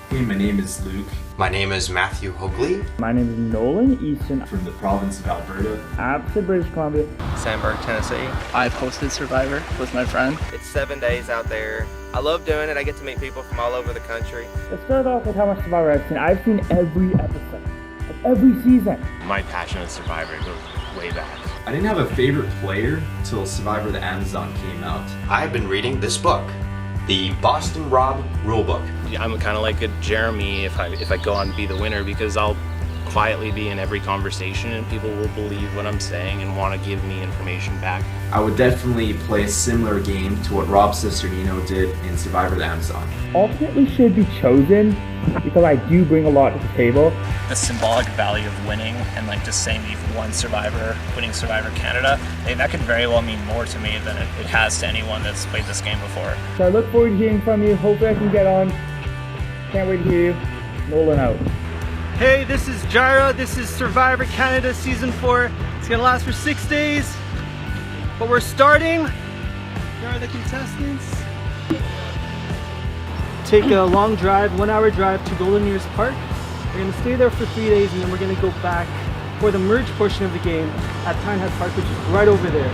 Hey, my name is Luke. My name is Matthew Hoagley. My name is Nolan Easton. From the province of Alberta. Absent British Columbia. Sandburg, Tennessee. I've hosted Survivor with my friend. It's 7 days out there. I love doing it. I get to meet people from all over the country. Let's start off with how much Survivor I've seen. I've seen every episode of every season. My passion of Survivor goes way back. I didn't have a favorite player till Survivor the Amazon came out. I've been reading this book, the Boston Rob Rulebook. I'm kind of like a Jeremy if I go on to be the winner, because I'll quietly be in every conversation and people will believe what I'm saying and want to give me information back. I would definitely play a similar game to what Rob Cesternino did in Survivor the Amazon. Ultimately should be chosen because I do bring a lot to the table. The symbolic value of winning and like just saying that you've won Survivor, winning Survivor Canada, that could very well mean more to me than it has to anyone that's played this game before. So I look forward to hearing from you. Hopefully I can get on. Can't wait to hear you. Nolan out. Hey, this is Jira. This is Survivor Canada Season 4. It's gonna last for 6 days, but we're starting. Here are the contestants. Take a long drive, 1 hour drive to Golden Years Park. We're gonna stay there for 3 days and then we're gonna go back for the merge portion of the game at Tynehead Park, which is right over there.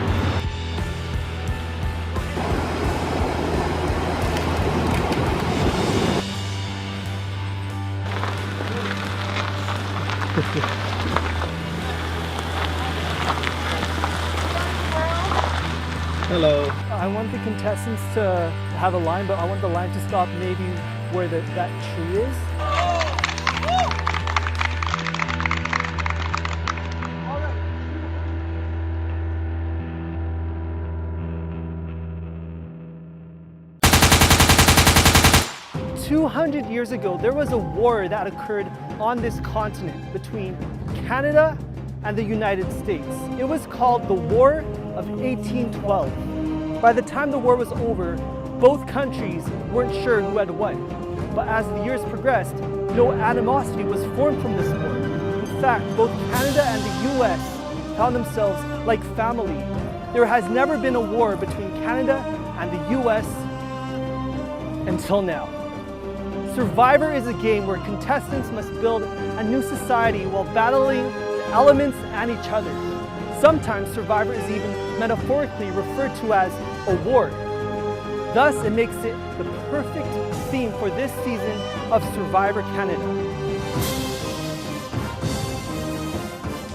Hello. I want the contestants to have a line, but I want the line to stop maybe where that tree is. 200 years ago, there was a war that occurred on this continent between Canada and the United States. It was called the War of 1812. By the time the war was over, both countries weren't sure who had won. But as the years progressed, no animosity was formed from this war. In fact, both Canada and the US found themselves like family. There has never been a war between Canada and the US until now. Survivor is a game where contestants must build a new society while battling the elements and each other. Sometimes Survivor is even metaphorically referred to as a war. Thus, it makes it the perfect theme for this season of Survivor Canada.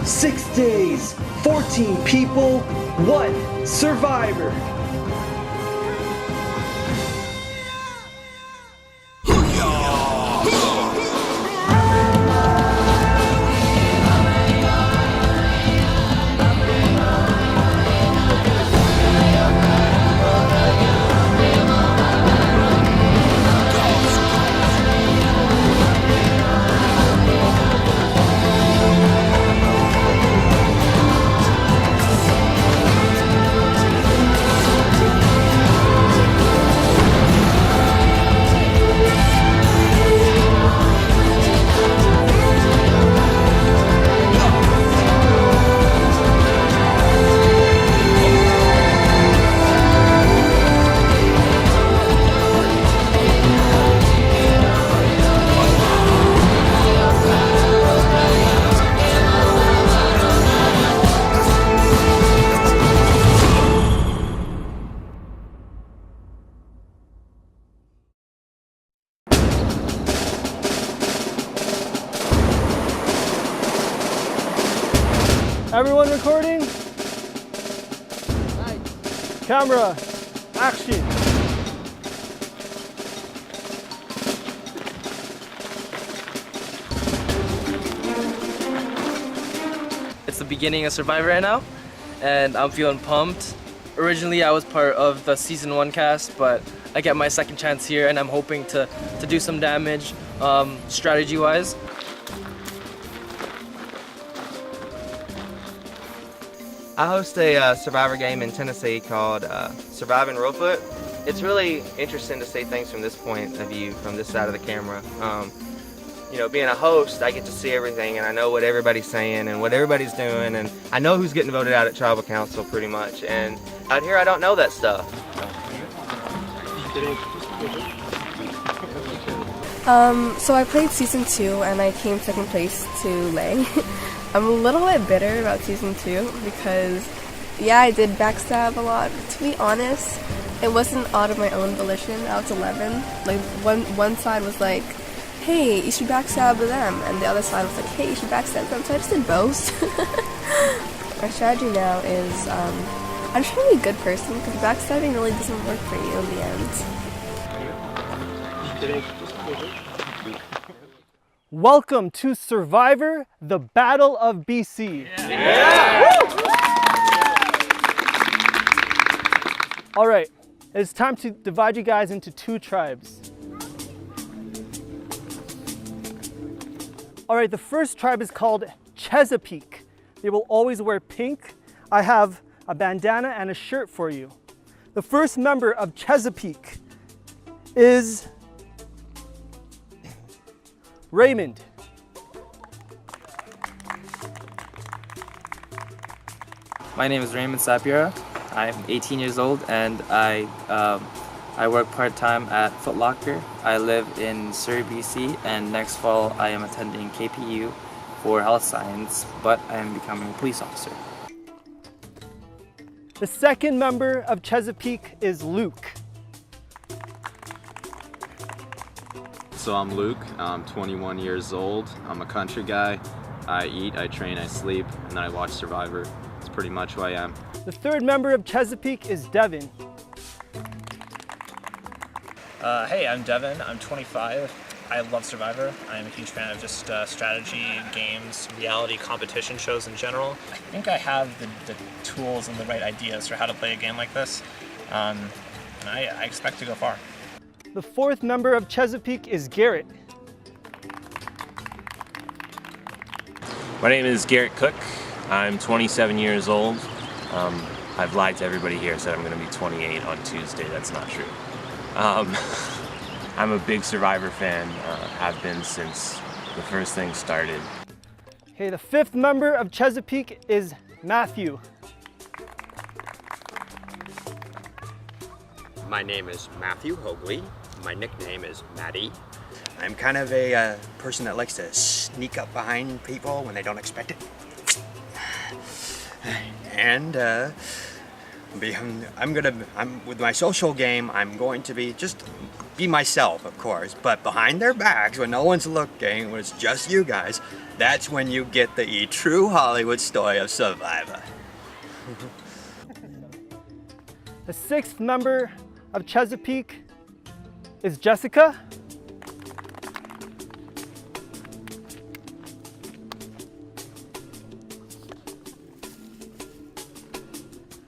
6 days, 14 people, 1 Survivor. Everyone recording? Camera, action. It's the beginning of Survivor right now, and I'm feeling pumped. Originally, I was part of the Season 1 cast, but I get my second chance here, and I'm hoping to do some damage strategy-wise. I host a Survivor game in Tennessee called Surviving Reelfoot. It's really interesting to see things from this point of view, from this side of the camera. You know, being a host, I get to see everything and I know what everybody's saying and what everybody's doing, and I know who's getting voted out at Tribal Council pretty much. And out here, I don't know that stuff. So I played season 2 and I came second place to Lang. I'm a little bit bitter about season 2 because, yeah, I did backstab a lot. To be honest, it wasn't out of my own volition. I was 11. Like one side was like, hey, you should backstab them, and the other side was like, hey, you should backstab them. So I just did both. My strategy now is I'm just trying to be a good person because backstabbing really doesn't work for you in the end. Welcome to Survivor, the Battle of BC. All right, it's time to divide you guys into 2 tribes. All right, the first tribe is called Chesapeake. They will always wear pink. I have a bandana and a shirt for you. The first member of Chesapeake is Raymond. My name is Raymond Sapira. I'm 18 years old and I work part-time at Foot Locker. I live in Surrey, BC, and next fall I am attending KPU for health science, but I am becoming a police officer. The second member of Chesapeake is Luke. So I'm Luke, I'm 21 years old, I'm a country guy. I eat, I train, I sleep, and then I watch Survivor. It's pretty much who I am. The third member of Chesapeake is Devin. Hey, I'm Devin, I'm 25. I love Survivor. I'm a huge fan of just strategy, games, reality competition shows in general. I think I have the tools and the right ideas for how to play a game like this, and I expect to go far. The fourth member of Chesapeake is Garrett. My name is Garrett Cook. I'm 27 years old. I've lied to everybody here, said I'm going to be 28 on Tuesday. That's not true. I'm a big Survivor fan, have been since the first thing started. Okay, the fifth member of Chesapeake is Matthew. My name is Matthew Hoagley. My nickname is Maddie. I'm kind of a person that likes to sneak up behind people when they don't expect it. And with my social game, I'm going to be be myself, of course, but behind their backs, when no one's looking, when it's just you guys, that's when you get the true Hollywood story of Survivor. The sixth member of Chesapeake is Jessica.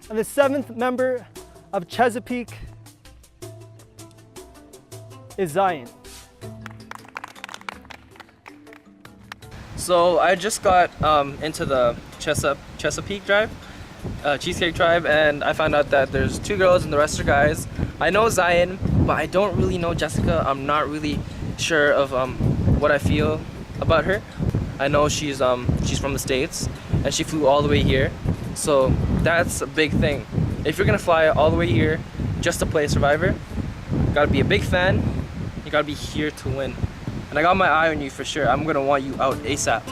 And the seventh member of Chesapeake is Zion. So I just got into the Chesapeake tribe, Cheesecake tribe, and I found out that there's 2 girls and the rest are guys. I know Zion, but I don't really know Jessica. I'm not really sure of what I feel about her. I know she's from the States and she flew all the way here. So that's a big thing. If you're gonna fly all the way here just to play Survivor, you gotta be a big fan, you gotta be here to win. And I got my eye on you for sure. I'm gonna want you out ASAP.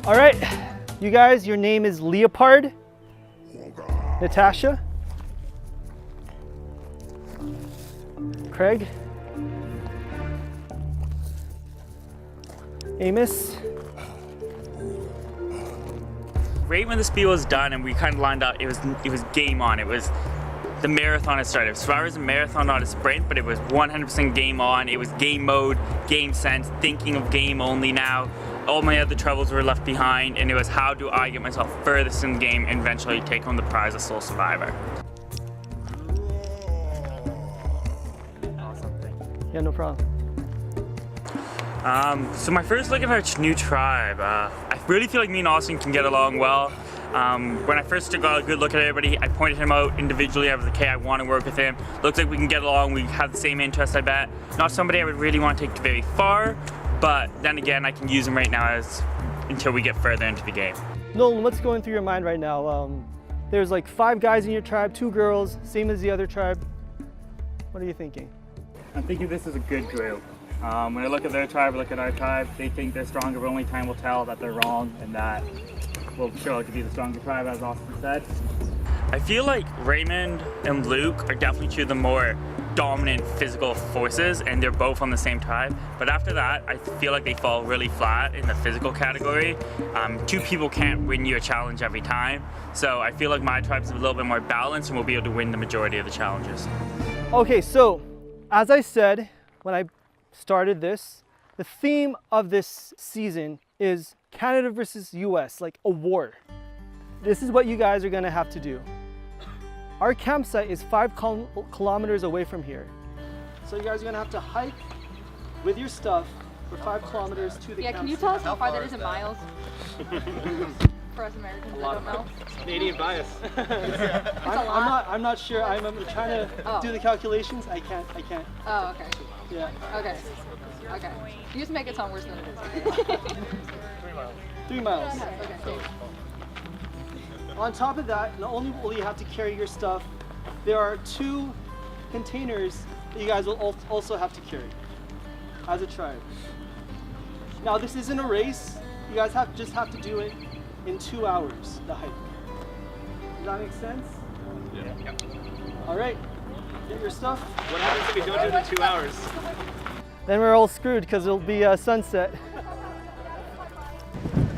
All right, you guys, your name is Leopard, Natasha, Craig, Amos. Right when the spiel was done and we kind of lined up, it was game on. It was the marathon had started. Survivor is a marathon, not a sprint, but it was 100% game on. It was game mode, game sense, thinking of game only now. All my other troubles were left behind, and it was how do I get myself furthest in the game and eventually take home the prize of Sole Survivor. Awesome. Yeah, no problem. So my first look at our new tribe, I really feel like me and Austin can get along well. When I first got a good look at everybody, I pointed him out individually. I was like, hey, I want to work with him. Looks like we can get along. We have the same interests, I bet. Not somebody I would really want to take very far, but then again, I can use him right now until we get further into the game. Nolan, what's going through your mind right now? There's like 5 guys in your tribe, 2 girls, same as the other tribe. What are you thinking? I'm thinking this is a good drill. When I look at their tribe, look at our tribe, they think they're stronger, but only time will tell that they're wrong and that we'll show it to be the stronger tribe, as Austin said. I feel like Raymond and Luke are definitely two of the more dominant physical forces, and they're both on the same tribe. But after that, I feel like they fall really flat in the physical category. Two people can't win you a challenge every time. So I feel like my tribe's a little bit more balanced and we'll be able to win the majority of the challenges. Okay, so as I said when I started this, the theme of this season is Canada versus US, like a war. This is what you guys are gonna have to do. Our campsite is 5 kilometers away from here. So you guys are gonna have to hike with your stuff for 5 kilometers to the campsite. Can you tell us how far that is in miles? For us Americans, I don't know. Canadian bias. I'm not sure. I'm trying to do the calculations. I can't. Oh, okay. Yeah. Okay. You just make it sound worse than it is. 3 miles. Okay. On top of that, not only will you have to carry your stuff, there are 2 containers that you guys will also have to carry as a tribe. Now this isn't a race. You guys just have to do it in 2 hours, the hike. Does that make sense? Yeah. All right, get your stuff. What happens if we don't do it in 2 hours? Then we're all screwed because it'll be sunset.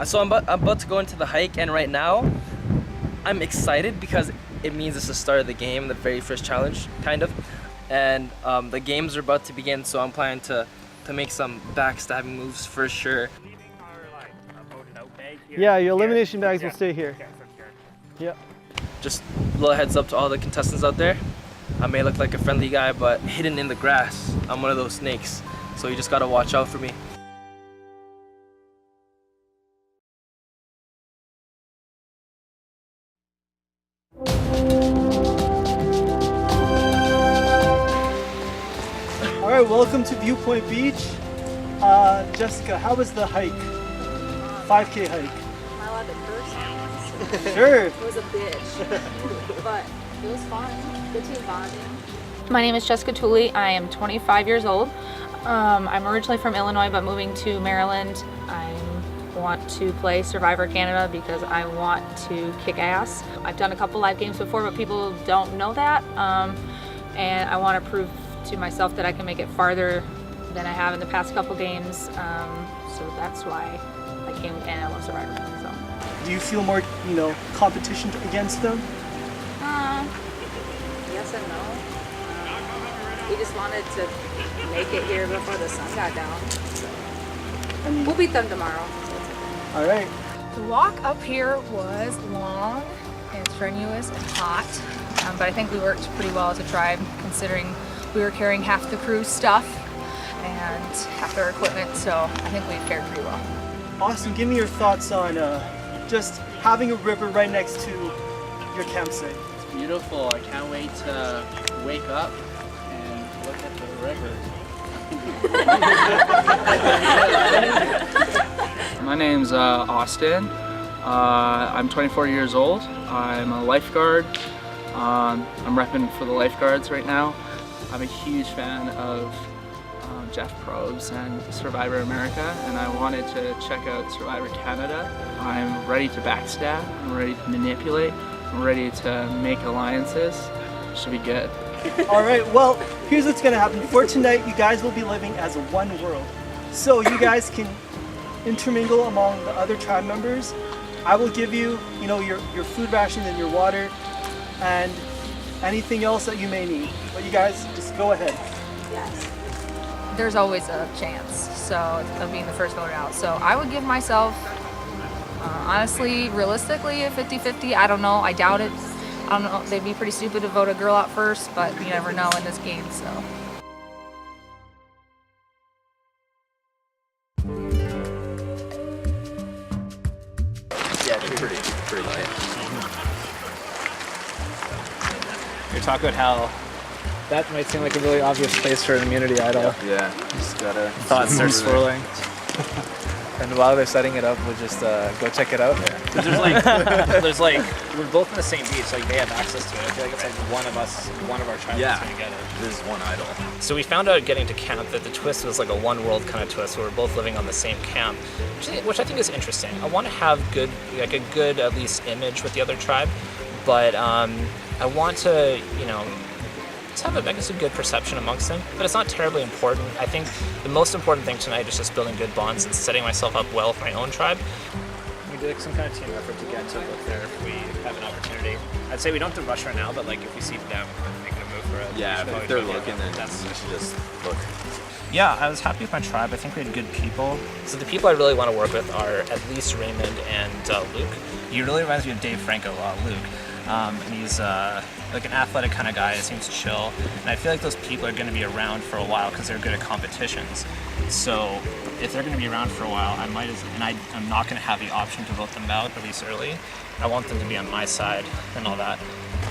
So I'm about to go into the hike, and right now, I'm excited because it means it's the start of the game, the very first challenge, kind of. And the games are about to begin, so I'm planning to make some backstabbing moves for sure. Yeah, your elimination bags will stay here. Yeah. Just a little heads up to all the contestants out there. I may look like a friendly guy, but hidden in the grass, I'm one of those snakes. So you just gotta watch out for me. All right, welcome to Viewpoint Beach. Jessica, how was the hike? 5K hike. Am I allowed to curse? Sure. It was a bitch, but it was fun. Good team bonding. My name is Jessica Tooley. I am 25 years old. I'm originally from Illinois, but moving to Maryland. I want to play Survivor Canada because I want to kick ass. I've done a couple live games before, but people don't know that. And I want to prove to myself that I can make it farther than I have in the past couple games. So that's why I came, and I love Survivor. So. Do you feel more, competition against them? Yes and no. We just wanted to make it here before the sun got down. So. We'll beat them tomorrow. All right. The walk up here was long and strenuous and hot, but I think we worked pretty well as a tribe, considering we were carrying half the crew's stuff and half their equipment, so I think we fared pretty well. Austin, give me your thoughts on just having a river right next to your campsite. It's beautiful. I can't wait to wake up and look at the river. My name's Austin. I'm 24 years old. I'm a lifeguard. I'm repping for the lifeguards right now. I'm a huge fan of Jeff Probst and Survivor America, and I wanted to check out Survivor Canada. I'm ready to backstab, I'm ready to manipulate, I'm ready to make alliances. Should be good. All right, well, here's what's gonna happen. For tonight, you guys will be living as one world. So you guys can intermingle among the other tribe members. I will give you, your food rations and your water and anything else that you may need. But you guys, just go ahead. Yes. There's always a chance of being the first voted out. So I would give myself, honestly, realistically, a 50-50. I don't know. I doubt it. I don't know. They'd be pretty stupid to vote a girl out first, but you never know in this game, so. Yeah, pretty light. You're talking about how that might seem like a really obvious place for an immunity idol. Yeah, just gotta. Thoughts start swirling. And while they're setting it up, we'll just go check it out. Yeah. There's like, we're both in the same beach, like they have access to it. I feel like it's like one of our tribes is gonna get it. This is one idol. So we found out getting to camp that the twist was like a one world kind of twist where we're both living on the same camp, which I think is interesting. I want to have a good at least image with the other tribe, but I want to, you know, to have a good perception amongst them, but it's not terribly important. I think the most important thing tonight is just building good bonds and setting myself up well for my own tribe. We did like some kind of team effort to get to look there if we have an opportunity. I'd say we don't have to rush right now, but like if we see them making a move for it. Yeah, if they're looking, then we should just look. Yeah, I was happy with my tribe. I think we had good people. So the people I really want to work with are at least Raymond and Luke. He really reminds me of Dave Franco, Luke. And he's like an athletic kind of guy that seems chill. And I feel like those people are going to be around for a while because they're good at competitions. So if they're going to be around for a while, I'm not going to have the option to vote them out, at least early. I want them to be on my side and all that.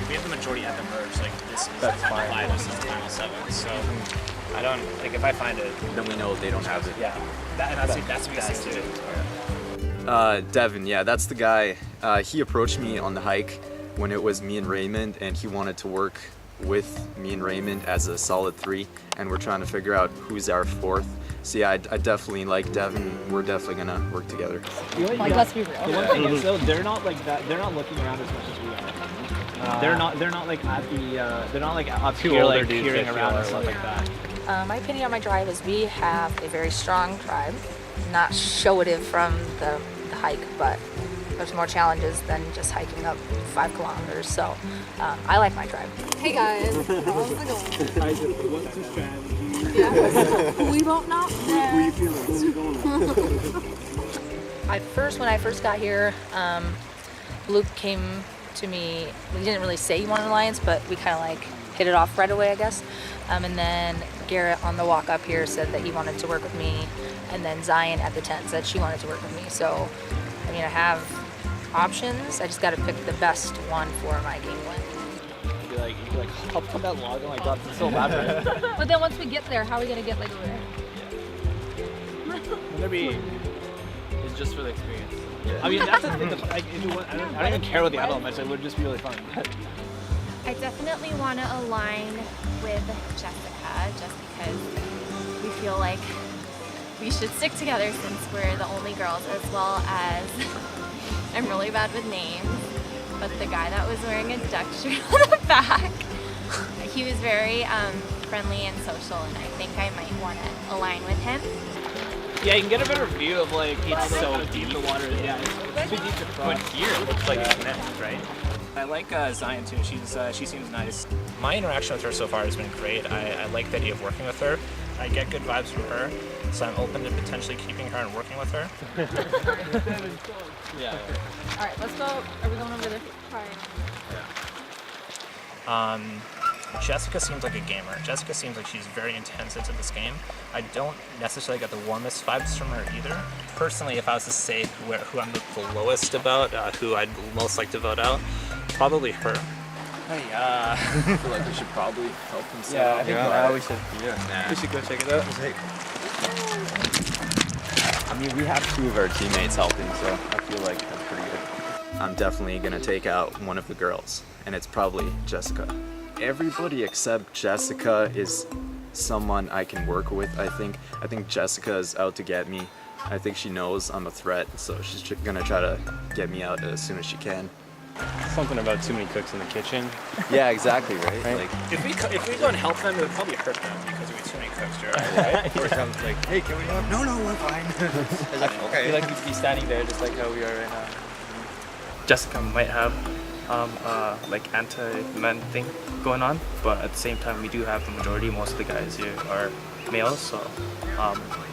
We have the majority at the merge. Like this is the final 5, this is the final 7. So I don't, like if I find it, then we know they don't have it. Yeah, that's what you see too. Devin, yeah, that's the guy. He approached me on the hike when it was me and Raymond, and he wanted to work with me and Raymond as a solid 3, and we're trying to figure out who's our 4th. So yeah, I definitely like Devin. We're definitely gonna work together. Like, let's be real. The one thing is though, they're not like that. They're not looking around as much as we are. They're not like at the. They're not like up here like peering around and stuff like that. My opinion on my tribe is we have a very strong tribe, not showative from the hike, but there's more challenges than just hiking up 5 kilometers. So I like my tribe. Hey guys, how's it going? What's the strategy? Yeah. We won't know. Where you feeling? What's going on? When I first got here, Luke came to me. We didn't really say he wanted an alliance, but we kind of like hit it off right away, I guess. And then Garrett on the walk up here said that he wanted to work with me, and then Zion at the tent said she wanted to work with me. So, I mean, I have options. I just got to pick the best one for my game win. You could like hop on that log and like drop it so loud. But then once we get there, how are we gonna get like over there? It's just for the experience. Yeah. I mean, that's like, I don't even care what the other elements. It would just be really fun. I definitely want to align with Jessica just because we feel like we should stick together since we're the only girls, as well as I'm really bad with names, but the guy that was wearing a duck shirt on the back, he was very friendly and social, and I think I might want to align with him. Yeah, you can get a better view of like it's so deep the water is. Yeah, it's too deep to cross. But here it looks like it's connected, right? I like Zion too. She seems nice. My interaction with her so far has been great. I like the idea of working with her. I get good vibes from her, so I'm open to potentially keeping her and working with her. Yeah. All right, let's go. Are we going over there? Jessica seems like a gamer. Jessica seems like she's very intense into this game. I don't necessarily get the warmest vibes from her either. Personally, if I was to say who I'm the lowest about, who I'd most like to vote out, probably her. Hey, I feel like we should probably help them set Yeah, up. I think we should. Yeah. We should go check it out. I mean, we have 2 of our teammates helping, so I feel like that's pretty good. I'm definitely gonna take out one of the girls, and it's probably Jessica. Everybody except Jessica is someone I can work with, I think. I think Jessica is out to get me. I think she knows I'm a threat, so she's gonna try to get me out as soon as she can. Something about too many cooks in the kitchen. Yeah, exactly, right? Like, If we go and help them, it would probably hurt them because we have too many cooks, right? Or comes like, hey, can we help? No, we're fine. I feel like we'd be standing there just like how we are right now. Jessica might have like anti-men thing going on, but at the same time we do have the majority. Most of the guys here are males, so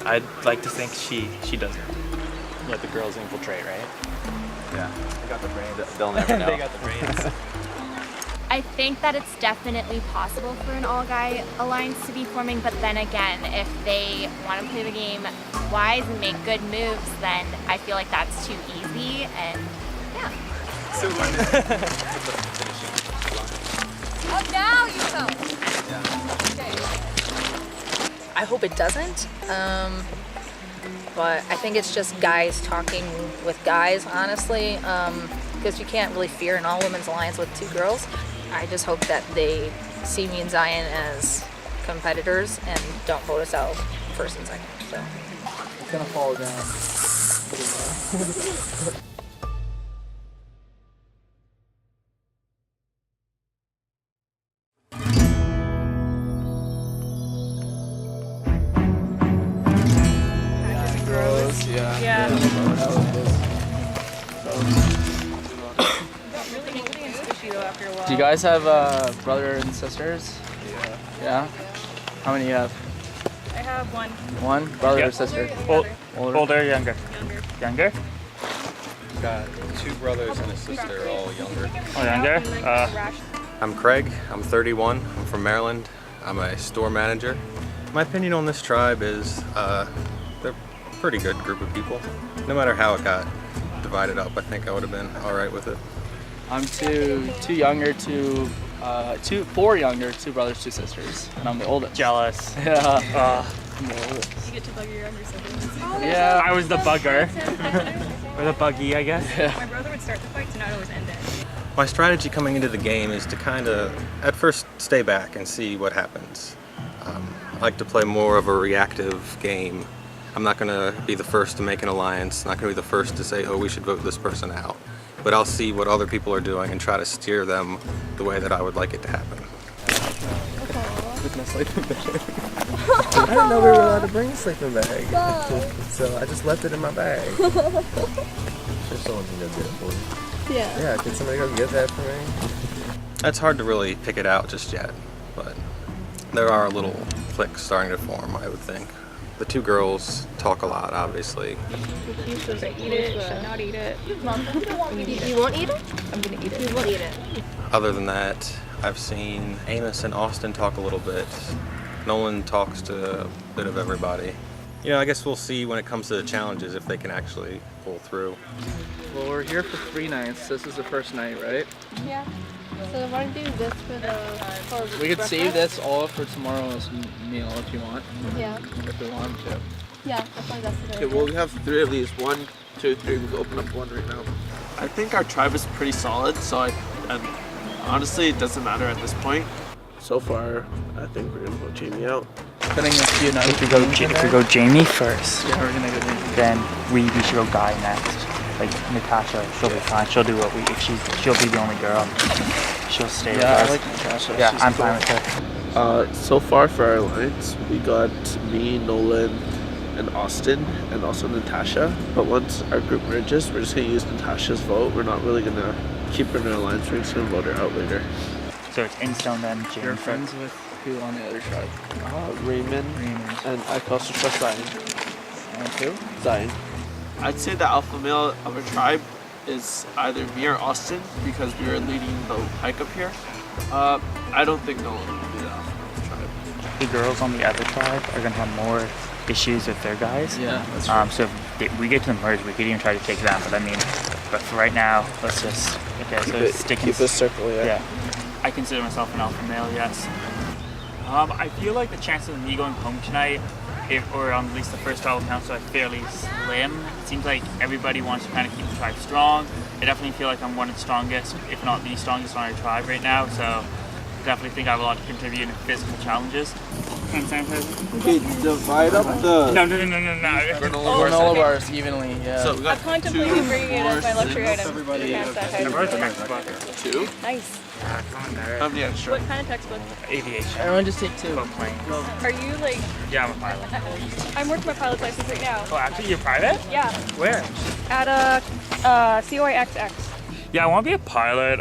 I'd like to think she doesn't. Let the girls infiltrate, right? Yeah. They got the brains. They'll never know. They got the brains. I think that it's definitely possible for an all-guy alliance to be forming, but then again, if they want to play the game wise and make good moves, then I feel like that's too easy, and yeah. So Oh, now you know. Okay. I hope it doesn't. but I think it's just guys talking with guys, honestly, because you can't really fear an all-women's alliance with 2 girls. I just hope that they see me and Zion as competitors and don't vote us out first and second. So It's gonna fall down. Gross. Yeah. Do you guys have brothers and sisters? Yeah. How many do you have? I have one. One brother or sister? Older, younger. Younger? Got 2 brothers and a sister, all younger. Oh, younger? I'm Craig. I'm 31. I'm from Maryland. I'm a store manager. My opinion on this tribe is they're a pretty good group of people. No matter how it got divided up, I think I would have been all right with it. I'm two younger, 4 younger, 2 brothers, 2 sisters, and I'm the oldest. Jealous. Yeah. I'm the oldest. You get to bug your younger siblings. Yeah. I was the bugger. Or the buggy, I guess. Yeah. My brother would start the fights and I'd always end it. My strategy coming into the game is to kind of, at first, stay back and see what happens. I like to play more of a reactive game. I'm not going to be the first to make an alliance, not going to be the first to say, oh, we should vote this person out. But I'll see what other people are doing and try to steer them the way that I would like it to happen. I didn't know we were allowed to bring a sleeping bag. So I just left it in my bag. Sure, someone can go get it for me. Yeah, can somebody go get that for me? It's hard to really pick it out just yet, but there are little cliques starting to form, I would think. The 2 girls talk a lot, obviously. He says eat it, should not eat it. Mom, you won't eat it. You won't eat it? I'm gonna eat it. You won't eat it. Other than that, I've seen Amos and Austin talk a little bit. Nolan talks to a bit of everybody. You know, I guess we'll see when it comes to the challenges if they can actually pull through. Well, we're here for 3 nights. This is the first night, right? Yeah. So why don't you do this for the We could save this all for tomorrow's meal if you want. Yeah. If we want to. Yeah, I find that's a Okay, well, we have 3 of these. 1, 2, 3. We can open up 1 right now. I think our tribe is pretty solid, so honestly, it doesn't matter at this point. So far, I think we're gonna vote Jamie out. Putting a few nights. If we go Jamie first, Yeah, we're gonna go Jamie. then we should go Guy next. Like Natasha, she'll be fine. She'll do what she'll be the only girl. She'll stay with us. I like Natasha. Yeah, She's I'm cool. fine with her. So far for our alliance, we got me, Nolan, and Austin, and also Natasha. But once our group merges, we're just gonna use Natasha's vote. We're not really gonna keep her in our alliance. We're just gonna vote her out later. So it's in stone then. Jamie You're first. friends with who on the other tribe? Raymond, and I can also trust Zion. And who? Zion. I'd say the alpha male of our tribe is either me or Austin because we are leading the hike up here. I don't think Nolan will be the alpha male of the tribe. The girls on the other tribe are gonna have more issues with their guys. Yeah, that's true. So if we get to the merge, we could even try to take them. But but for right now, let's just Keep this circle, yeah. I consider myself an alpha male, yes. I feel like the chances of me going home tonight, or on at least the first tribal council, are fairly slim. It seems like everybody wants to kind of keep the tribe strong. I definitely feel like I'm one of the strongest, if not the strongest on our tribe right now, so definitely think I have a lot to contribute in physical challenges. Okay, divide up the... No. Granola bars evenly, yeah. So we got I'm contemplating bringing it as my luxury item. Everybody. Yeah, that 2? Nice. How many extra? What kind of textbook? Aviation. Everyone just take 2. Are you like... Yeah, I'm a pilot. I'm working my pilot's license right now. Oh, actually, you're private? Yeah. Where? At a COIXX. Yeah, I want to be a pilot.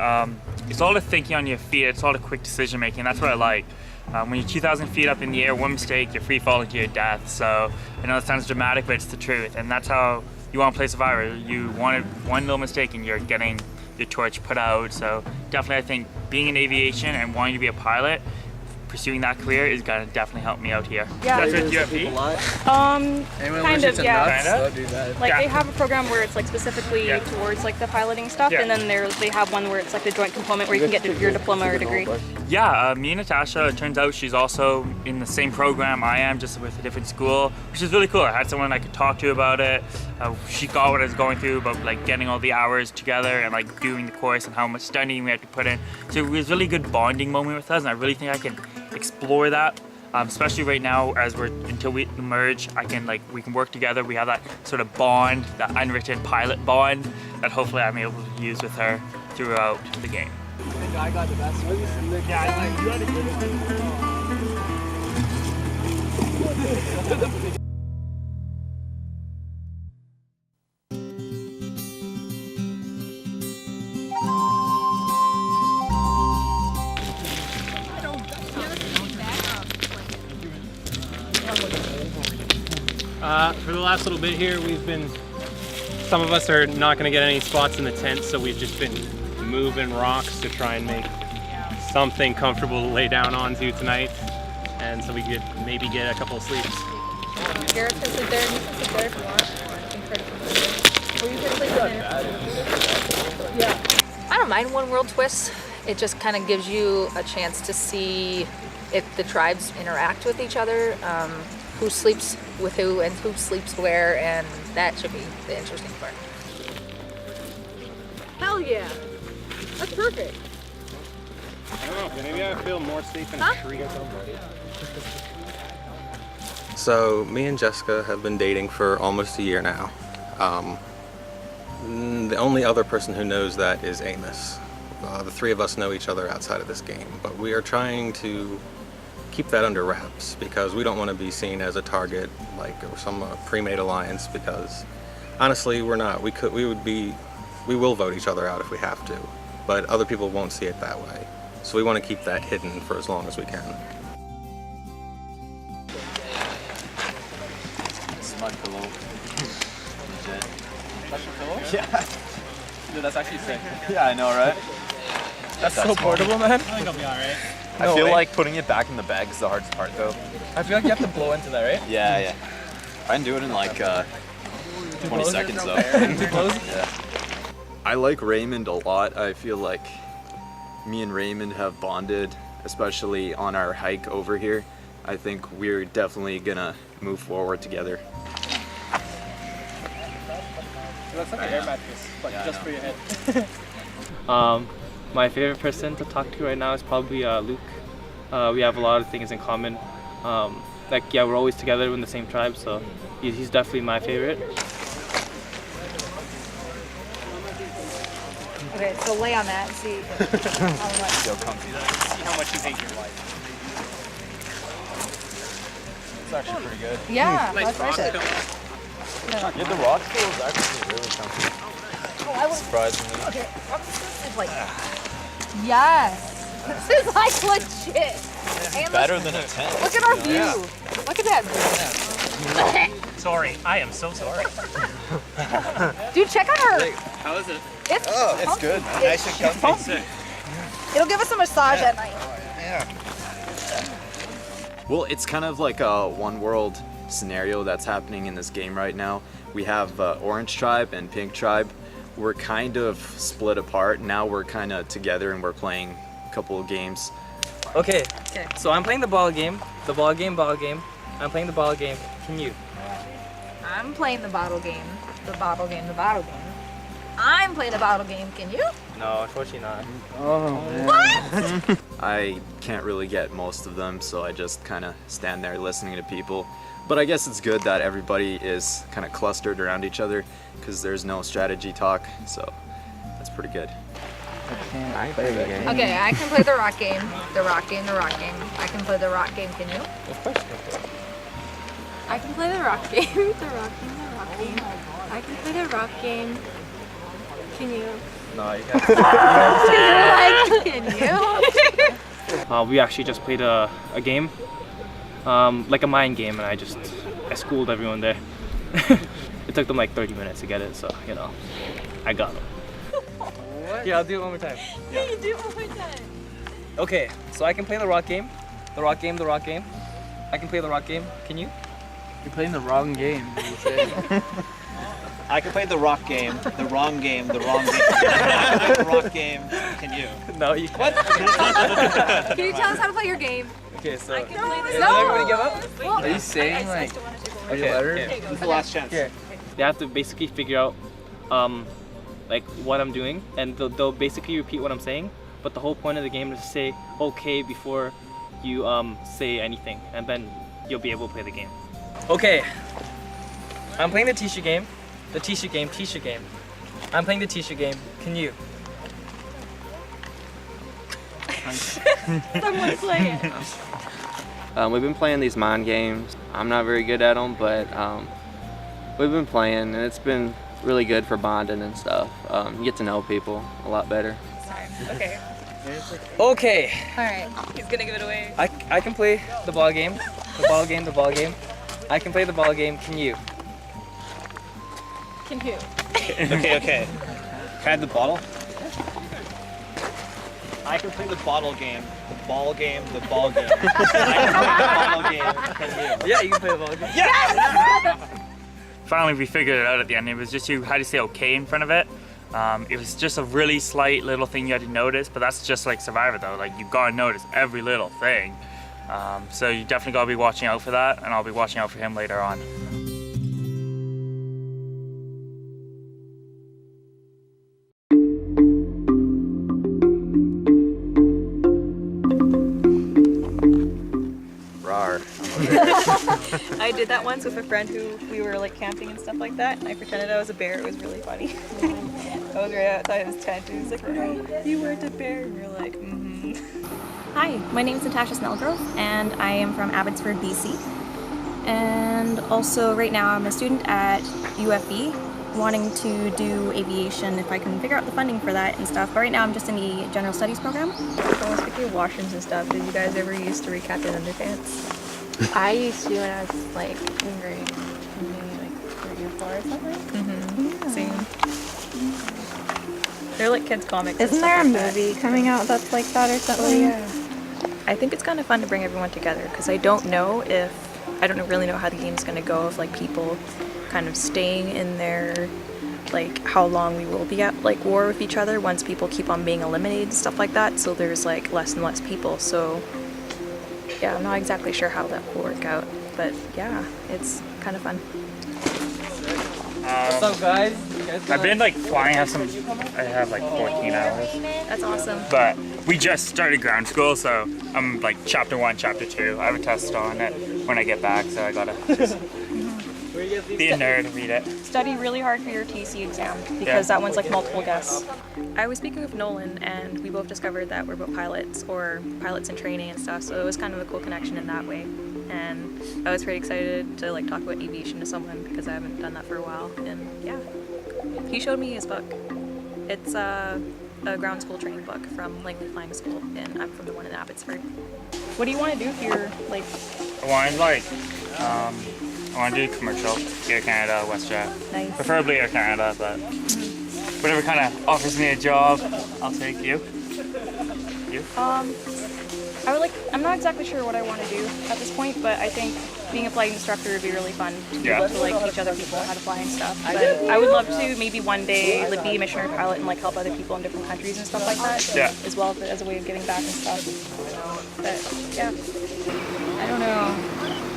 It's all the thinking on your feet. It's all the quick decision making. That's what I like. When you're 2,000 feet up in the air, one mistake, you're free falling to your death. So I know it sounds dramatic, but it's the truth. And that's how you want to play Survivor. You want one little mistake and you're getting your torch put out. So definitely I think being in aviation and wanting to be a pilot, pursuing that career is going to definitely help me out here. Yeah. That's with UFP? Kind of, yeah. Kind of? Don't do that. Like they have a program where it's like specifically towards like the piloting stuff, and then they have one where it's like the joint component where you can get your diploma or degree. Yeah, me and Natasha, it turns out she's also in the same program I am, just with a different school, which is really cool. I had someone I could talk to about it. She got what I was going through about like getting all the hours together and like doing the course and how much studying we had to put in. So it was a really good bonding moment with us, and I really think I can explore that. Especially right now, until we merge, we can work together. We have that sort of bond, that unwritten pilot bond, that hopefully I'm able to use with her throughout the game. The guy got the best. Yeah, you had a good one. For the last little bit here, some of us are not going to get any spots in the tent, so we've just been moving rocks to try and make something comfortable to lay down onto tonight, and so we could maybe get a couple of sleeps. Garrett's gonna sit there, and you can sit there if you want. Or you can sleep in there. Yeah. I don't mind one world twist. It just kind of gives you a chance to see if the tribes interact with each other. Who sleeps with who and who sleeps where, and that should be the interesting part. Hell yeah. That's perfect. I don't know, maybe I feel more safe in a tree or something. So me and Jessica have been dating for almost a year now. The only other person who knows that is Amos. The three of us know each other outside of this game, but we are trying to keep that under wraps because we don't want to be seen as a target like some pre-made alliance, because honestly we're not. We will vote each other out if we have to, but other people won't see it that way. So we want to keep that hidden for as long as we can. Smart pillow. Legit. Special pillow? Yeah. Dude, that's actually sick. Yeah, I know, right? That's so portable, man. I think I'll be alright. I feel like putting it back in the bag is the hardest part, though. I feel like you have to blow into that, right? Yeah. I can do it in like 20 seconds, though. Yeah. I like Raymond a lot. I feel like me and Raymond have bonded, especially on our hike over here. I think we're definitely gonna move forward together. It looks like an air mattress, but just for your head. My favorite person to talk to right now is probably Luke. We have a lot of things in common. We're always together in the same tribe, so he's definitely my favorite. Okay, so lay on that and see how much. Yo, comfy that. See how much you hate your life. It's actually pretty good. Yeah, Nice that's worth it. Yeah, the rock stool is actually really comfy. Oh, I was surprisingly. Okay, this is like yes. This is like legit. And Better look, than a tent. Look at our view. Yeah. Look at that. Sorry, I am so sorry. Dude, check out her. How is it? It's good. Nice and comfy. It'll give us a massage at night. Yeah. Well, it's kind of like a one world scenario that's happening in this game right now. We have Orange Tribe and Pink Tribe. We're kind of split apart. Now we're kind of together and we're playing a couple of games. Okay, so I'm playing the ball game. I'm playing the ball game. Can you? I'm playing the bottle game. I'm playing the bottle game. Can you? No, unfortunately not. Oh, man. What? I can't really get most of them, so I just kind of stand there listening to people. But I guess it's good that everybody is kind of clustered around each other because there's no strategy talk, so that's pretty good. Okay, I can play the rock game. I can play the rock game. Can you? Of course you can play. I can play the rock game. I can play the rock game. Can you? No, you can't. Can you? We actually just played a game, like a mind game, and I schooled everyone there. It took them like 30 minutes to get it, so I got them. Yeah, I'll do it one more time. Yeah, you do it one more time. Okay, so I can play the rock game. I can play the rock game. Can you? You're playing the wrong game. I can play the rock game, the wrong game, the wrong game. I can play the rock game. Can you? No, you What? Can you tell us how to play your game? Okay, so. I can play this. No! Give up? Well, Are you saying like? Okay, this is the last chance. Here. They have to basically figure out, like what I'm doing, and they'll basically repeat what I'm saying. But the whole point of the game is to say okay before you say anything, and then you'll be able to play the game. Okay. I'm playing the t-shirt game. The t-shirt game, t-shirt game. I'm playing the t-shirt game. Can you? Someone play it. We've been playing these mind games. I'm not very good at them, but we've been playing, and it's been really good for bonding and stuff. You get to know people a lot better. Okay. Okay. All right. He's gonna give it away. I can play the ball game. The ball game, the ball game. I can play the ball game. Can you? Can who? Okay. Can I have the bottle? I can play the bottle game, the ball game, the ball game. I can play the bottle game. Can you? Yeah, you can play the ball game. Yeah! Finally, we figured it out at the end. It was just you had to say okay in front of it. It was just a really slight little thing you had to notice, but that's just like Survivor though. Like you gotta notice every little thing. So you definitely gotta be watching out for that, and I'll be watching out for him later on. Rawr. I did that once with a friend who we were like camping and stuff like that, and I pretended I was a bear. It was really funny. I was right outside his tent. He was like, "Right, you weren't a bear." And we were like, "Mm-hmm." Hi, my name is Natasha Snellgrove, and I am from Abbotsford, BC. And also right now I'm a student at UFB, wanting to do aviation if I can figure out the funding for that and stuff. But right now I'm just in the general studies program. So speaking of washrooms and stuff, did you guys ever used to recaptain underpants? I used to when I was like in grade, maybe like 3 or 4 or something. Mm-hmm. Same. They're like kids' comics. Isn't there a movie coming out that's like that or something? Oh, yeah. I think it's kind of fun to bring everyone together because I don't really know how the game's going to go of like people kind of staying in their, like how long we will be at like war with each other once people keep on being eliminated and stuff like that. So there's like less and less people. So yeah, I'm not exactly sure how that will work out, but yeah, it's kind of fun. What's up, guys? I've been like flying. I have like 14 hours. That's awesome. But we just started ground school, so I'm like chapter 1, chapter 2. I have a test on it when I get back, so I gotta be a nerd and read it. Study really hard for your TC exam because that one's like multiple guess. I was speaking with Nolan, and we both discovered that we're both pilots or pilots in training and stuff, so it was kind of a cool connection in that way. And I was pretty excited to like talk about aviation to someone because I haven't done that for a while. And yeah, he showed me his book. It's a ground school training book from Langley Flying School, and I'm from the one in Abbotsford. What do you want to do if you're like? I want to do commercial, Air Canada, WestJet. Nice. Preferably Air Canada, but whatever kind of offers me a job, I'll take you. You? I'm not exactly sure what I want to do at this point, but I think being a flight instructor would be really fun to be able to like teach other people how to fly and stuff. But I would love to maybe one day like be a missionary pilot and like help other people in different countries and stuff like that. Yeah. As well as a way of giving back and stuff. But yeah, I don't know.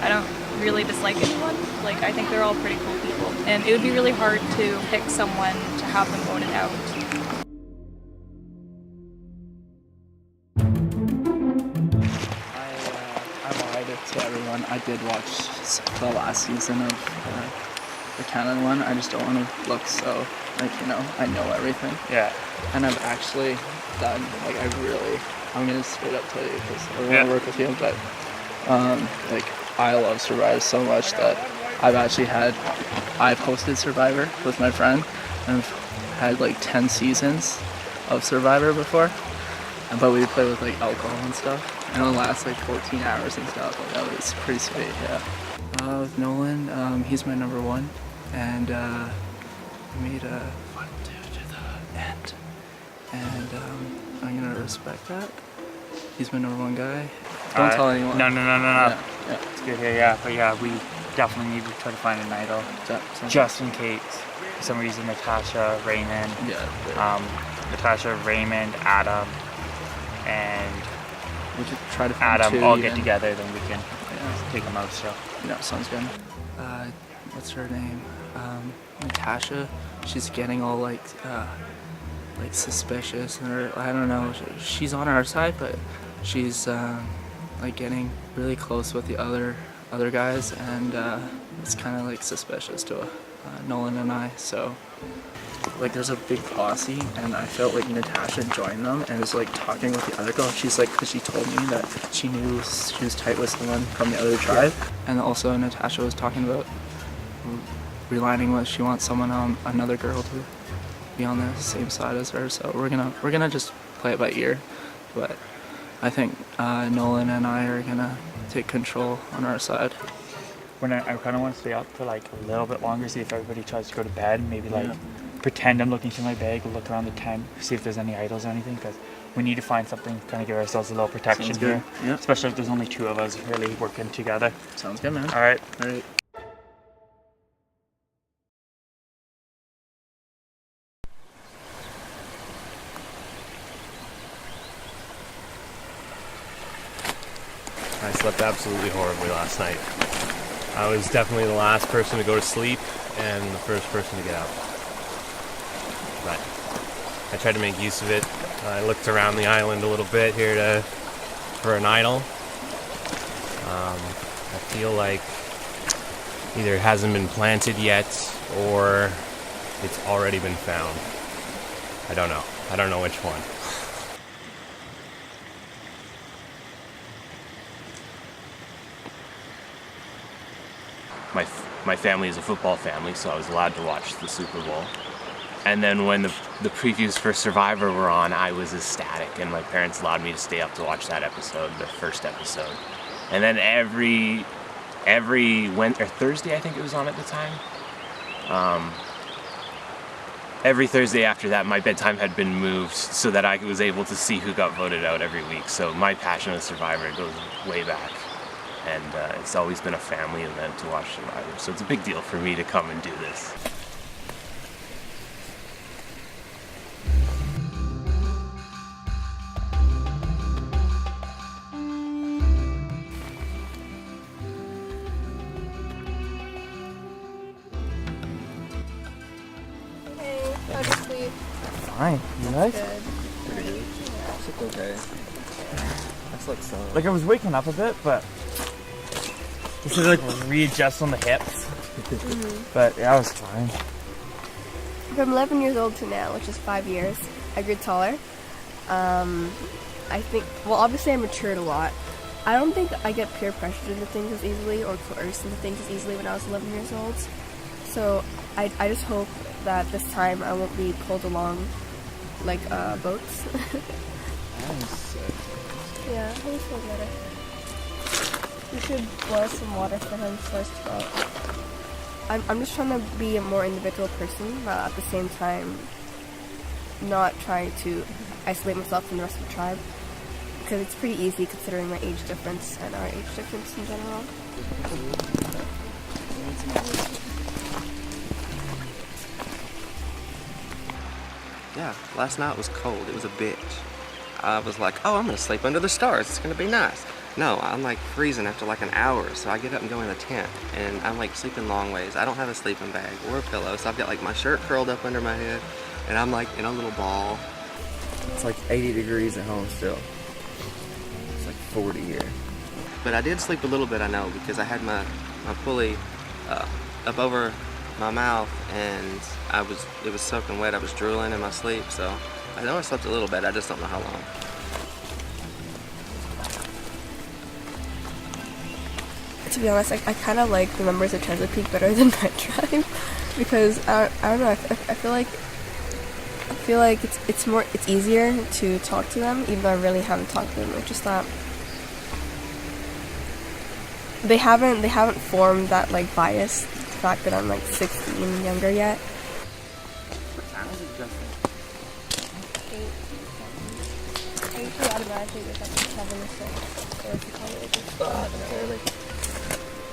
I don't really dislike anyone. Like I think they're all pretty cool people, and it would be really hard to pick someone to have them own it out. To everyone, I did watch the last season of the Canada one. I just don't want to look so like, you know, I know everything. Yeah. And I've actually done, like I'm gonna straight up tell you because I want to work with you, but like I love Survivor so much that I've hosted Survivor with my friend, and I've had like 10 seasons of Survivor before, but we play with like alcohol and stuff. And it'll last like 14 hours and stuff. Like, that was pretty sweet, yeah. With Nolan, he's my number 1, and we made a final to the end. And I'm gonna respect that. He's my number 1 guy. Don't tell anyone. No. Yeah. It's good here, yeah. But yeah, definitely need to try to find an idol, just in case. For some reason, Natasha, Raymond, Natasha, Raymond, Adam, and we could try to find Adam two all even. get together, then we can take them out. So Yeah, sounds good. What's her name? Natasha. She's getting all like suspicious, or I don't know. She's on our side, but she's like getting really close with the other guys, and it's kind of like suspicious to Nolan and I. So like there's a big posse, and I felt like Natasha joined them and was like talking with the other girl. She's like, because she told me that she knew she was tight with someone from the other tribe, and also Natasha was talking about realigning with, she wants someone, another girl to be on the same side as her. So we're gonna just play it by ear, but I think Nolan and I are gonna take control on our side. I kind of want to stay up for like a little bit longer, see if everybody tries to go to bed. Maybe like pretend I'm looking through my bag, look around the tent, see if there's any idols or anything, because we need to find something, kind of give ourselves a little protection here. Yeah. Especially if there's only two of us really working together. Sounds good, man. All right. I slept absolutely horribly last night. I was definitely the last person to go to sleep and the first person to get up. But I tried to make use of it. I looked around the island a little bit here for an idol. I feel like either it hasn't been planted yet or it's already been found. I don't know. I don't know which one. My family is a football family, so I was allowed to watch the Super Bowl. And then when the previews for Survivor were on, I was ecstatic, and my parents allowed me to stay up to watch that episode, the first episode. And then every Thursday, I think it was on at the time. Every Thursday after that, my bedtime had been moved so that I was able to see who got voted out every week. So my passion with Survivor goes way back. And it's always been a family event to watch Survivor, so it's a big deal for me to come and do this. Hey, how'd you sleep? Fine. You guys? Good. Pretty good. It's okay. I slept so. Like I was waking up a bit, but just to like readjust on the hips. But yeah, I was fine. From 11 years old to now, which is 5 years, I grew taller. I think, well, obviously I matured a lot. I don't think I get peer pressured into things as easily or coerced into things as easily when I was 11 years old. So I just hope that this time I won't be pulled along like boats. Yeah, I think feel better. We should boil some water for him first of all. I'm just trying to be a more individual person, but at the same time not trying to isolate myself from the rest of the tribe. Because it's pretty easy considering my age difference and our age difference in general. Yeah, last night was cold. It was a bitch. I was like, oh, I'm gonna sleep under the stars. It's gonna be nice. No, I'm like freezing after like an hour, so I get up and go in the tent, and I'm like sleeping long ways. I don't have a sleeping bag or a pillow, so I've got like my shirt curled up under my head, and I'm like in a little ball. It's like 80 degrees at home still. It's like 40 here. But I did sleep a little bit, I know, because I had my pulley up over my mouth, and it was soaking wet. I was drooling in my sleep, so I know I slept a little bit. I just don't know how long. To be honest, I kind of like the members of Chesapeake better than my tribe because I don't know. I feel like it's easier to talk to them, even though I really haven't talked to them. It's just that they haven't formed that like bias, the fact that I'm like 16 and younger yet. I usually automatically wake up at 7 or 6.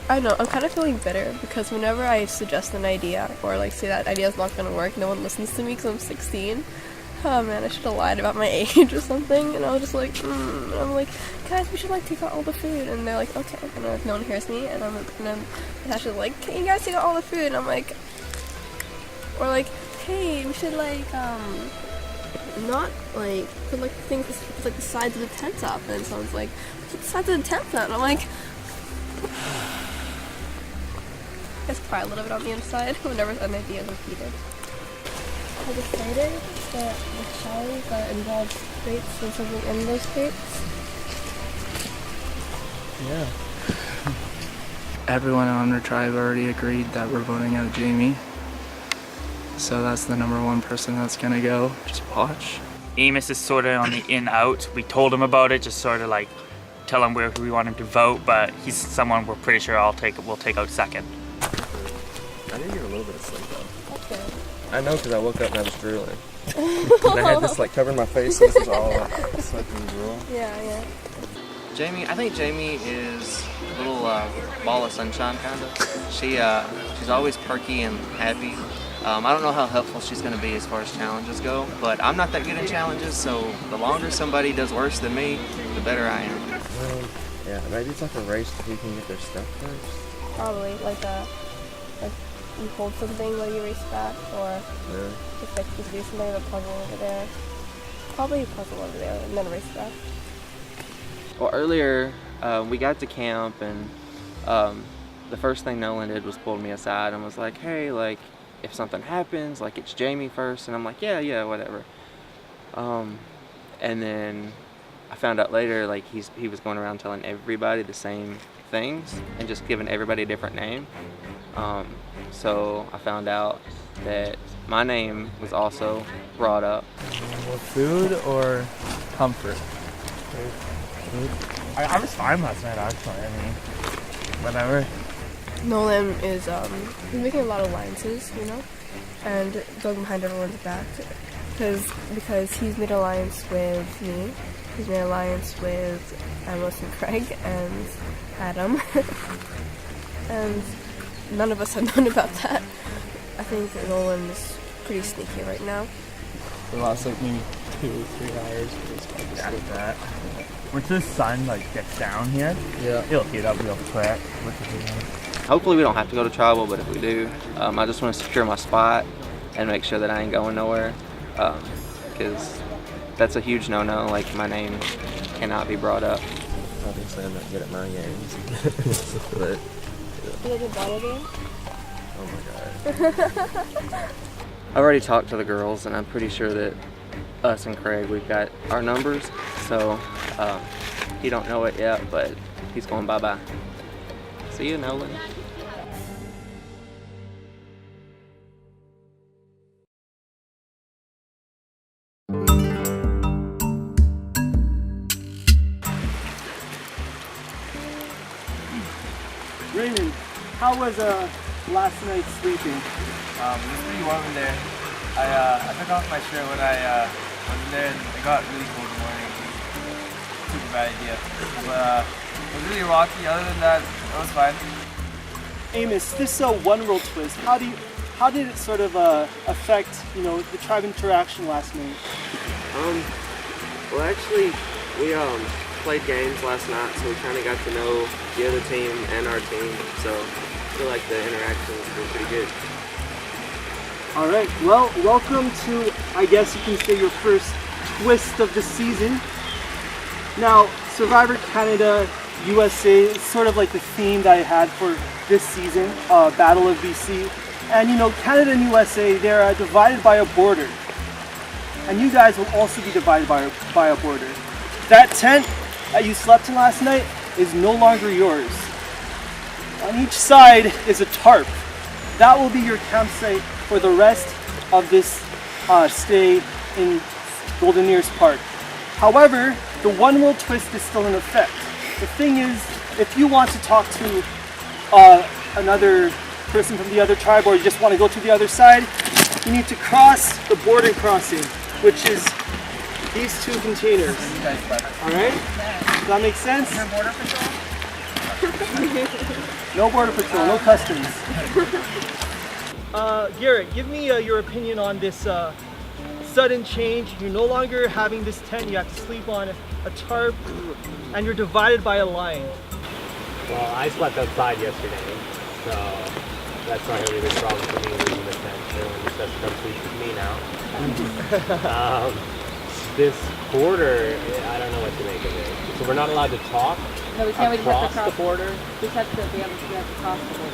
I know, I'm kind of feeling bitter because whenever I suggest an idea or like say that idea is not going to work, no one listens to me because I'm 16. Oh man, I should have lied about my age or something. And I was just like, and I'm like, guys, we should like take out all the food. And they're like, okay. And then no one hears me. And then Natasha's like, can you guys take out all the food? And I'm like, or like, hey, we should like, not like put like things put, like the sides of the tent up. And someone's like, put the sides of the tent up. And I'm like, I just cry a little bit on the inside whenever an idea is repeated. I decided that the challenge that involves crates and something in those crates. Yeah. Everyone on our tribe already agreed that we're voting out Jamie. So that's the number one person that's gonna go. Just watch. Amos is sort of on the in-out. We told him about it, just sort of like tell him where we want him to vote, but he's someone we're pretty sure we'll take out second. I did get a little bit of sleep though. Okay. I know because I woke up and I was drooling. I had this like covering my face, so this is all like sweat and drool. Yeah. Jamie, I think Jamie is a little ball of sunshine kind of. She's always perky and happy. I don't know how helpful she's going to be as far as challenges go, but I'm not that good at challenges, so the longer somebody does worse than me, the better I am. Yeah, maybe it's like a race to who can get their stuff first. Probably like you hold something while you race back, or just like you do something with a puzzle over there. Probably a puzzle over there and then race back. Well, earlier we got to camp and the first thing Nolan did was pull me aside and was like, hey, like if something happens, like it's Jamie first, and I'm like, yeah, whatever. And then I found out later like he was going around telling everybody the same things and just giving everybody a different name. So I found out that my name was also brought up. Well, food or comfort? I was fine last night actually. I mean, whatever. Nolan is he's making a lot of alliances, you know, and going behind everyone's back because he's made an alliance with me. He's made an alliance with Amos and Craig and Adam, and none of us have known about that. I think Nolan is pretty sneaky right now. The last like maybe 2 or 3 hours. After that. Once the sun like gets down here, it'll heat up real quick. Hopefully we don't have to go to tribal, but if we do, I just want to secure my spot and make sure that I ain't going nowhere, because that's a huge no-no. Like my name cannot be brought up. Obviously I'm not good at mind games, but You like a bottle game? oh my god. I've already talked to the girls, and I'm pretty sure that us and Craig, we've got our numbers, so he don't know it yet, but he's going bye-bye. See you, Nolan. Raymond, how was last night sleeping? It was pretty warm in there. I took off my shirt when I was in there, and it got really cold in the morning. Super bad idea. But it was really rocky. Other than that, it was fine. Amos, this one world twist, how did it sort of affect, you know, the tribe interaction last night? Well, actually, we played games last night, so we kind of got to know the other team and our team. So I feel like the interaction has been pretty good. All right, well, welcome to, I guess you can say, your first twist of the season. Now, Survivor Canada USA is sort of like the theme that I had for this season, Battle of BC. And you know, Canada and USA, they're divided by a border. And you guys will also be divided by a border. That tent that you slept in last night is no longer yours. On each side is a tarp. That will be your campsite for the rest of this stay in Golden Ears Park. However, the one world twist is still in effect. The thing is, if you want to talk to another person from the other tribe, or you just want to go to the other side, you need to cross the border crossing, which is these 2 containers. All right? Does that make sense? Border patrol? No border patrol, no customs. Garrett, give me your opinion on this sudden change. You're no longer having this tent, you have to sleep on a tarp, and you're divided by a line. Well, I slept outside yesterday, so that's not really a big problem for me losing the tent. Everyone just has to come sleep with me now. This border, I don't know what to make of it. So we're not allowed to talk No, we can't. across the border? We have to cross the border.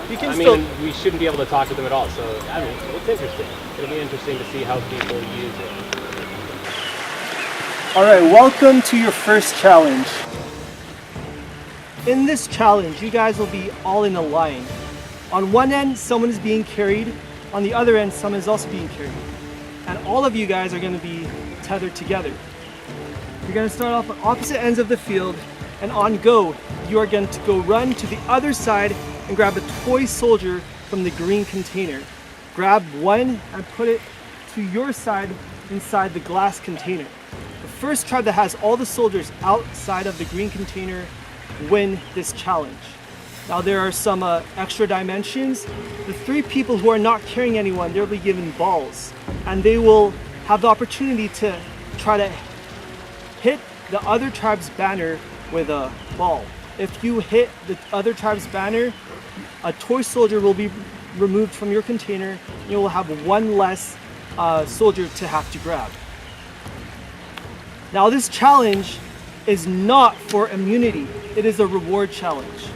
You can we shouldn't be able to talk to them at all, so I mean, it's interesting. It'll be interesting to see how people use it. Alright, welcome to your first challenge. In this challenge, you guys will be all in a line. On one end, someone is being carried. On the other end, someone is also being carried. And all of you guys are going to be tethered together. You're going to start off on opposite ends of the field, and on go, you are going to go run to the other side and grab a toy soldier from the green container. Grab one and put it to your side inside the glass container. The first tribe that has all the soldiers outside of the green container win this challenge. Now there are some extra dimensions. The 3 people who are not carrying anyone, they'll be given balls, and they will have the opportunity to try to hit the other tribe's banner with a ball. If you hit the other tribe's banner, a toy soldier will be removed from your container. You will have one less soldier to have to grab. Now this challenge is not for immunity. It is a reward challenge.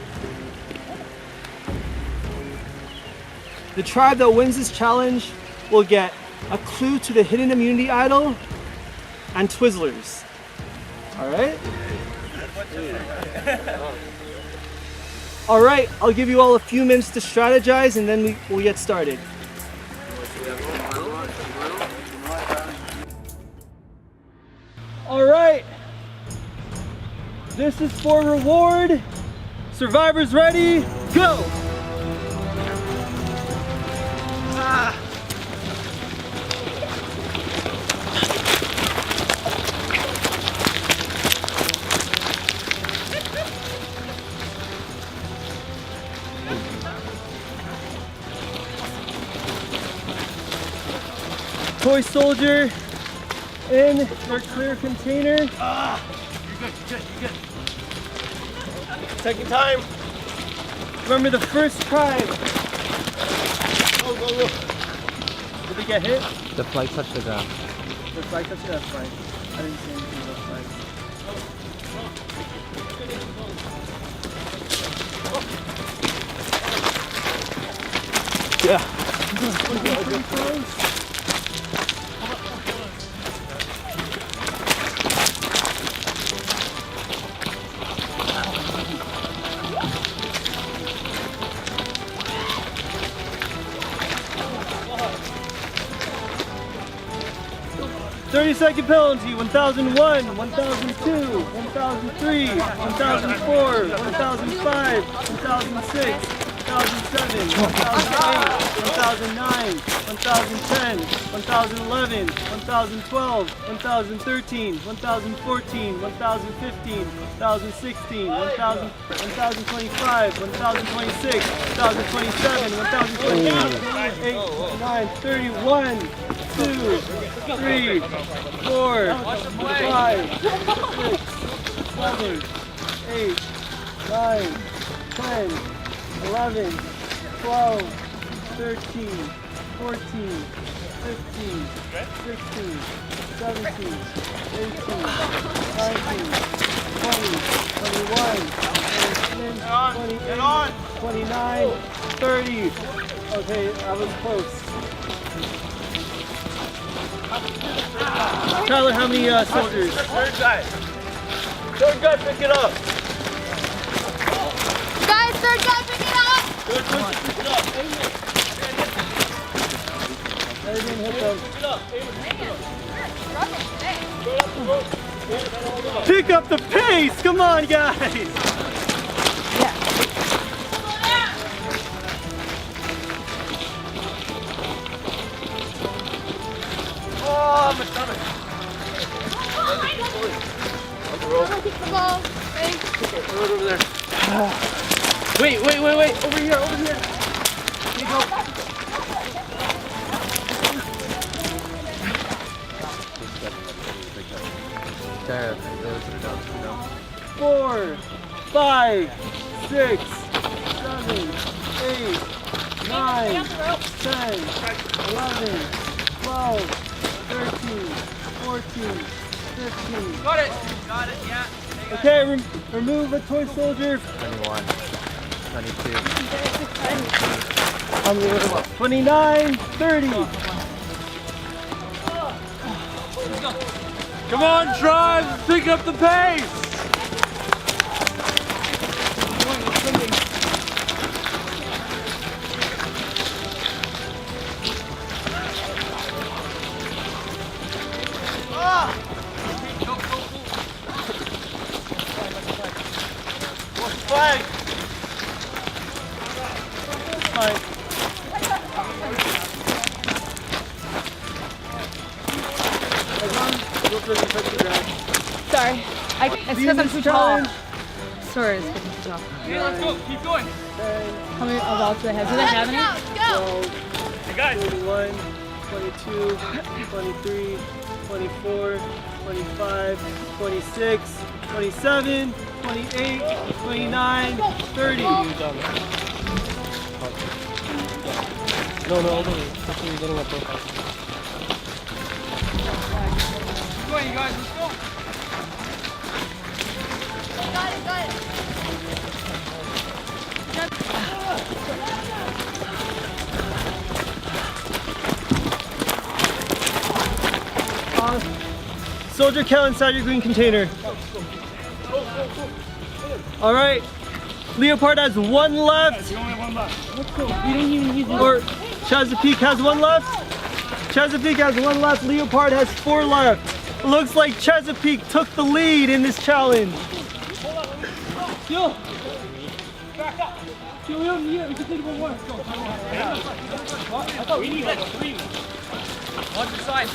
The tribe that wins this challenge will get a clue to the hidden immunity idol and Twizzlers. Alright? Alright, I'll give you all a few minutes to strategize and then we'll get started. Alright, this is for reward. Survivors ready? Go! Toy soldier in their clear container. You're good, you're good. Second time. Remember the first tribe. Go, go, go. Did they get hit? The flag touched the ground. The flag touched it? That's fine. I didn't see anything about flags. Yeah. 30-second penalty, 1001, 1002, 1003, 1004, 1005, 1006, 2007, 2008, 1009, 1010, 1011, 1012, 1013, 1014, 1015, 2016, 1025, 1026, 2027, 1028, 9, 31, 2, 3, 4, 5, 6, 7, 8, 9, 10, 11, 12, 13, 14, 15, 16, 17, 18, 19, 20, 21, 28, 29, 30. Okay, that was close. Tyler, how many soldiers? Third guy, pick it up. Guys, third guy, pick it up! Good, pick it up. I didn't hit them. Pick up the pace! Come on, guys! Oh, my stomach. Come on. Thanks. Right over there. Wait. Over here. Here you go. Okay, 4, 5, 6, 7, 8, 9, 10, 11, 12, 13, 14, 15. Got it, yeah. Okay, remove a toy soldier. 21, 22. 29, 30. Come on, Tribe! Pick up the pace! Flag! Flag. Sorry. It's because I'm too tall. Sorry, it's because I'm too tall. Okay, let's go. Keep going. How many balls do they have? Do they have any? 12, Hey guys. 21, 22, 23, 24, 25, 26, 27, 28, 29, 30. No, hold on. I'm getting a profile. Keep going, you guys. Let's go. Got it. Soldier count inside your green container. All right. Leopard has one left. You only have one left. Let's go. We don't even use it. Or Chesapeake has one left. Chesapeake has one left. Leopard has 4 left. Looks like Chesapeake took the lead in this challenge. Yo. Back up. Yo, we can take one more. Let's go. I thought we need 3. Watch your side.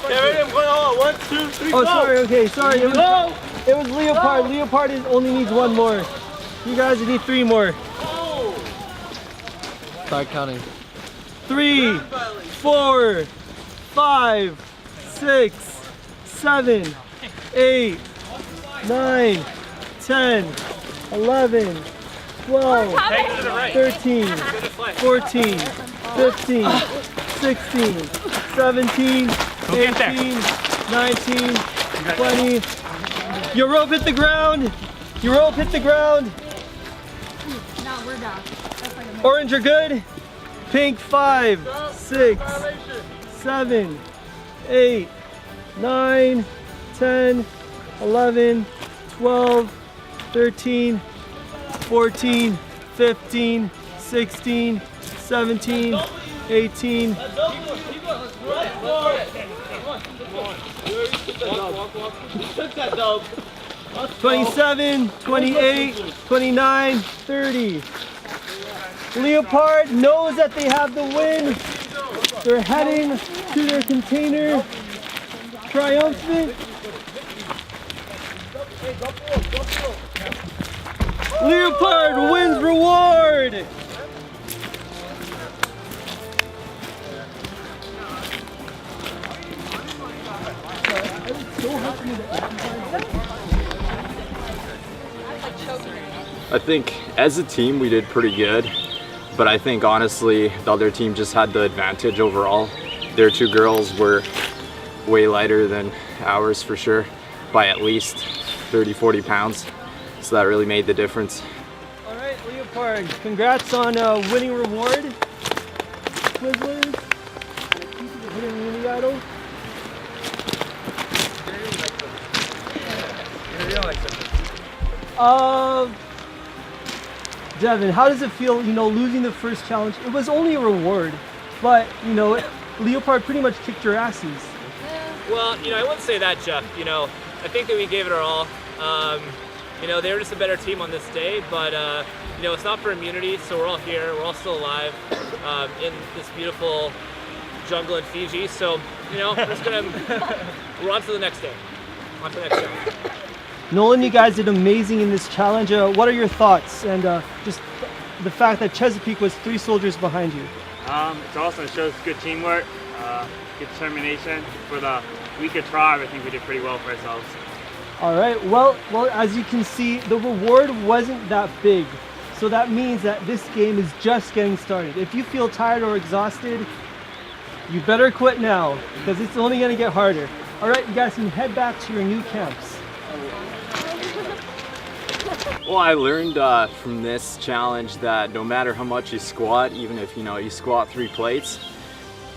Yeah, ready? I'm going all. 1, 2, 3, go. Oh, sorry. Okay, sorry. It was Leopard. Go. Leopard only needs 1 more. You guys need 3 more. Start counting. 3, 4, 5, 6, 7, 8, 9, 10, 11, 12, 13, 14, 15, 16, 17, 18, 19, 20. Your rope hit the ground. Your rope hit the ground. No, we're down. Orange, you're good. Pink, 5, 6, 7, 8, 9, 10, 11, 12, 13, 14, 15, 16, 17, 18. 27, 28, 29, 30. Leopard knows that they have the win. They're heading to their container triumphant. Leopard wins reward. I think as a team we did pretty good, but I think honestly the other team just had the advantage overall. Their 2 girls were way lighter than ours for sure, by at least 30-40 pounds, so that really made the difference. All right, Leopard, congrats on winning reward. Twizzlers, hitting Mini Idol. Devin, how does it feel, losing the first challenge? It was only a reward, but, Leopard pretty much kicked your asses. Well, I wouldn't say that, Jeff. I think that we gave it our all. They were just a better team on this day, but, it's not for immunity, so we're all here. We're all still alive in this beautiful jungle in Fiji. So, we're on to the next day. On to the next challenge. Nolan, you guys did amazing in this challenge. What are your thoughts? And just the fact that Chesapeake was 3 soldiers behind you. It's awesome. It shows good teamwork, good determination. For the weaker tribe, I think we did pretty well for ourselves. All right, well, as you can see, the reward wasn't that big. So that means that this game is just getting started. If you feel tired or exhausted, you better quit now, because it's only gonna get harder. All right, you guys can head back to your new camps. Well, I learned from this challenge that no matter how much you squat, even if you squat 3 plates,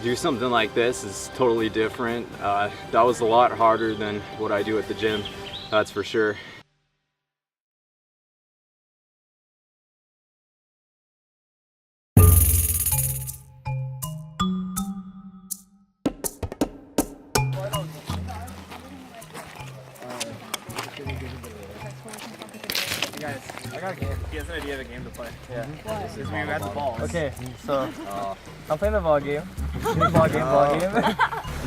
do something like this is totally different. That was a lot harder than what I do at the gym, that's for sure. Guys, I got a game. He has an idea of a game to play. Yeah. What? We were at the balls. Okay, so I'm playing the ball game. Ball game.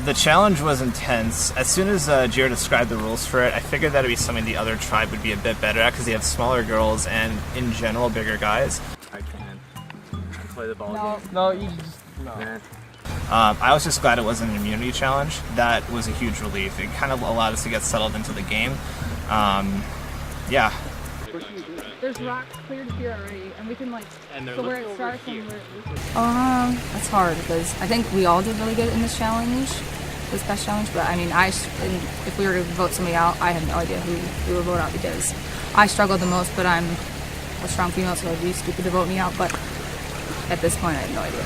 The challenge was intense. As soon as Jared described the rules for it, I figured that would be something the other tribe would be a bit better at because they have smaller girls and, in general, bigger guys. I can play the ball game. No, you just no. I was just glad it wasn't an immunity challenge. That was a huge relief. It kind of allowed us to get settled into the game. Yeah. There's rocks cleared here already, and we can so where it starts and where it That's hard because I think we all did really good in this challenge, this best challenge. But I mean, if we were to vote somebody out, I have no idea who we would vote out because I struggled the most. But I'm a strong female, so it'd be stupid to vote me out. But at this point, I have no idea.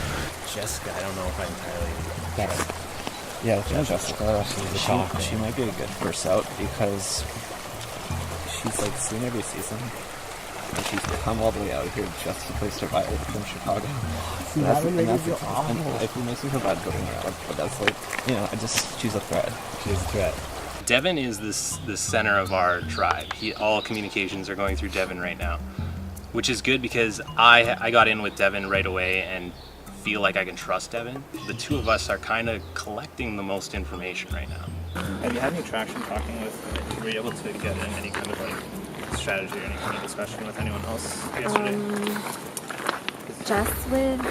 Jessica, I don't know if I entirely get it. Yeah, Jessica, She might be a good first out because she's like seen every season. And she's come all the way out here just to play Survivor from Chicago. See, that would make me feel awful. If it makes me feel bad voting her out, but that's she's a threat. She's a threat. Devin is the center of our tribe. All communications are going through Devin right now, which is good because I got in with Devin right away and feel like I can trust Devin. The two of us are kind of collecting the most information right now. Have you had any traction talking with, were you able to get in any kind of strategy or any kind of discussion with anyone else yesterday? Just with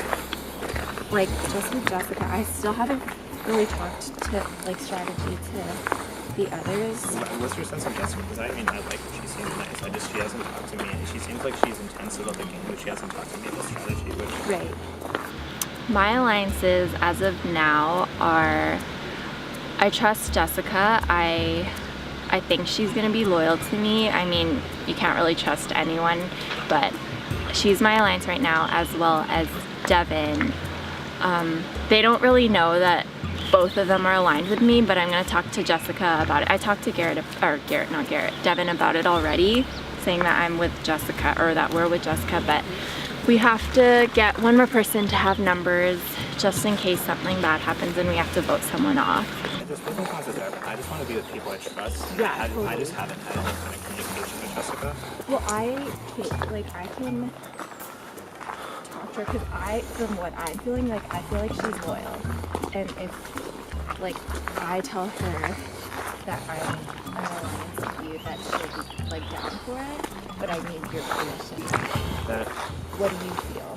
Jessica, I still haven't really talked to strategy to the others. What's your sense of Jessica? Because I like her, she seems nice. She hasn't talked to me. She seems like she's intense about the game, but she hasn't talked to me about strategy. Right. My alliances as of now are, I trust Jessica. I think she's going to be loyal to me. I mean, you can't really trust anyone, but she's my alliance right now, as well as Devin. They don't really know that both of them are aligned with me, but I'm going to talk to Jessica about it. I talked to Devin about it already, saying that I'm with Jessica, or that we're with Jessica, but we have to get one more person to have numbers just in case something bad happens and we have to vote someone off. I just want to be with people I trust. Yeah, totally. I just haven't had any kind of communication with Jessica. Well, I can talk to her because from what I'm feeling, I feel like she's loyal. And if I tell her that I'm an alliance with you, that she'll be down for it, but I need your permission. What do you feel?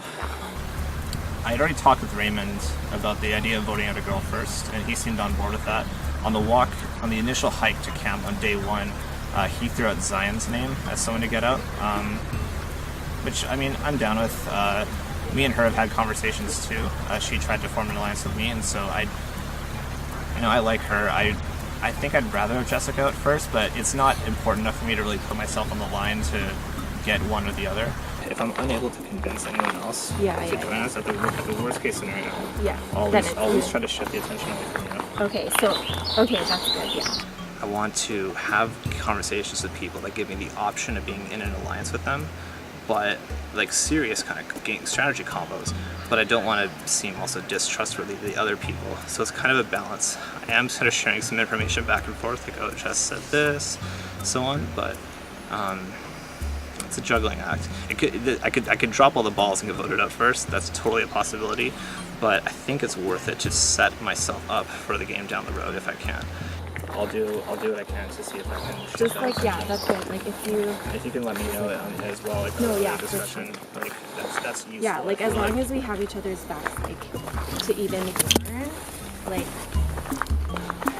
I had already talked with Raymond about the idea of voting out a girl first, and he seemed on board with that. On the initial hike to camp on day 1, he threw out Zion's name as someone to get out, which, I mean, I'm down with. Me and her have had conversations too. She tried to form an alliance with me, and so I like her. I think I'd rather have Jessica out first, but it's not important enough for me to really put myself on the line to get one or the other. If I'm unable to convince anyone else to join us at the worst case scenario, always try to shift the attention away from you. Okay, that's good, yeah. I want to have conversations with people that give me the option of being in an alliance with them, but serious kind of game strategy combos, but I don't want to seem also distrustworthy to the other people. So it's kind of a balance. I am sort of sharing some information back and forth, Jess said this, so on, but it's a juggling act. I could drop all the balls and get voted out first. That's totally a possibility, but I think it's worth it to set myself up for the game down the road if I can. I'll do what I can to see if I can. Just like, yeah, that's good. Like if you can let me know as well, like no, the yeah, discussion, like that's useful. yeah, like as Like, long as we have each other's backs, like to even learn, like,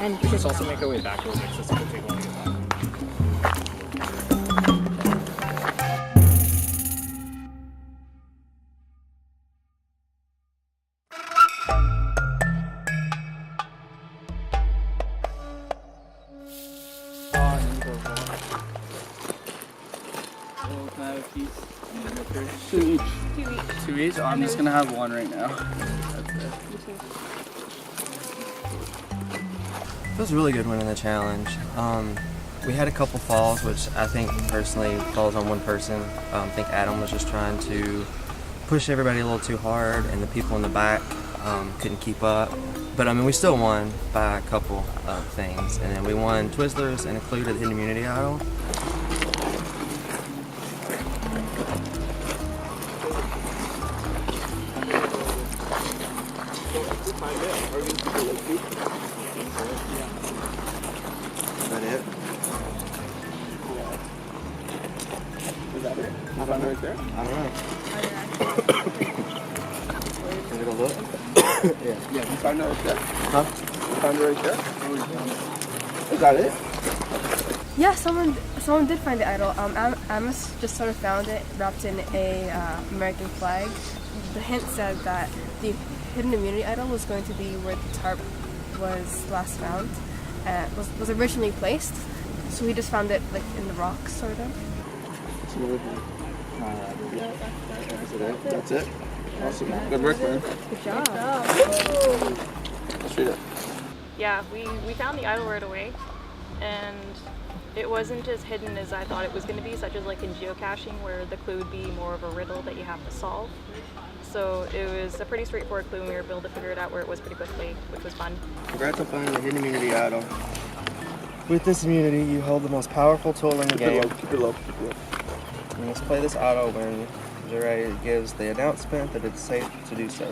and let's also make our way back a little bit, so it's gonna take a while to get back. Two each? Oh, I'm just gonna have one right now. That's it. Feels really good winning the challenge. We had a couple falls, which I think personally falls on one person. I think Adam was just trying to push everybody a little too hard, and the people in the back couldn't keep up. But I mean, we still won by a couple of things, and then we won Twizzlers and included the Hidden Immunity Idol. Is that it? Is that it? You found it right there? I don't know. Can we go look? Yeah, you found it right there? Huh? You found it right there? Is that it? Yeah, someone did find the idol. Amos just sort of found it wrapped in a American flag. The hint said that the Hidden Immunity Idol was going to be where the tarp was last found, was originally placed. So we just found it like in the rocks, sort of. That's it? Awesome. Good work, man. Good job. Let's read it. Yeah, we found the idol right away, and it wasn't as hidden as I thought it was going to be, such as like in geocaching, where the clue would be more of a riddle that you have to solve. So it was a pretty straightforward clue, and we were able to figure it out where it was pretty quickly, which was fun. Congrats on finding the Hidden Immunity Idol. With this immunity, you hold the most powerful tool in the game. Keep it low, keep it low. You must play this idol when Daliret gives the announcement that it's safe to do so.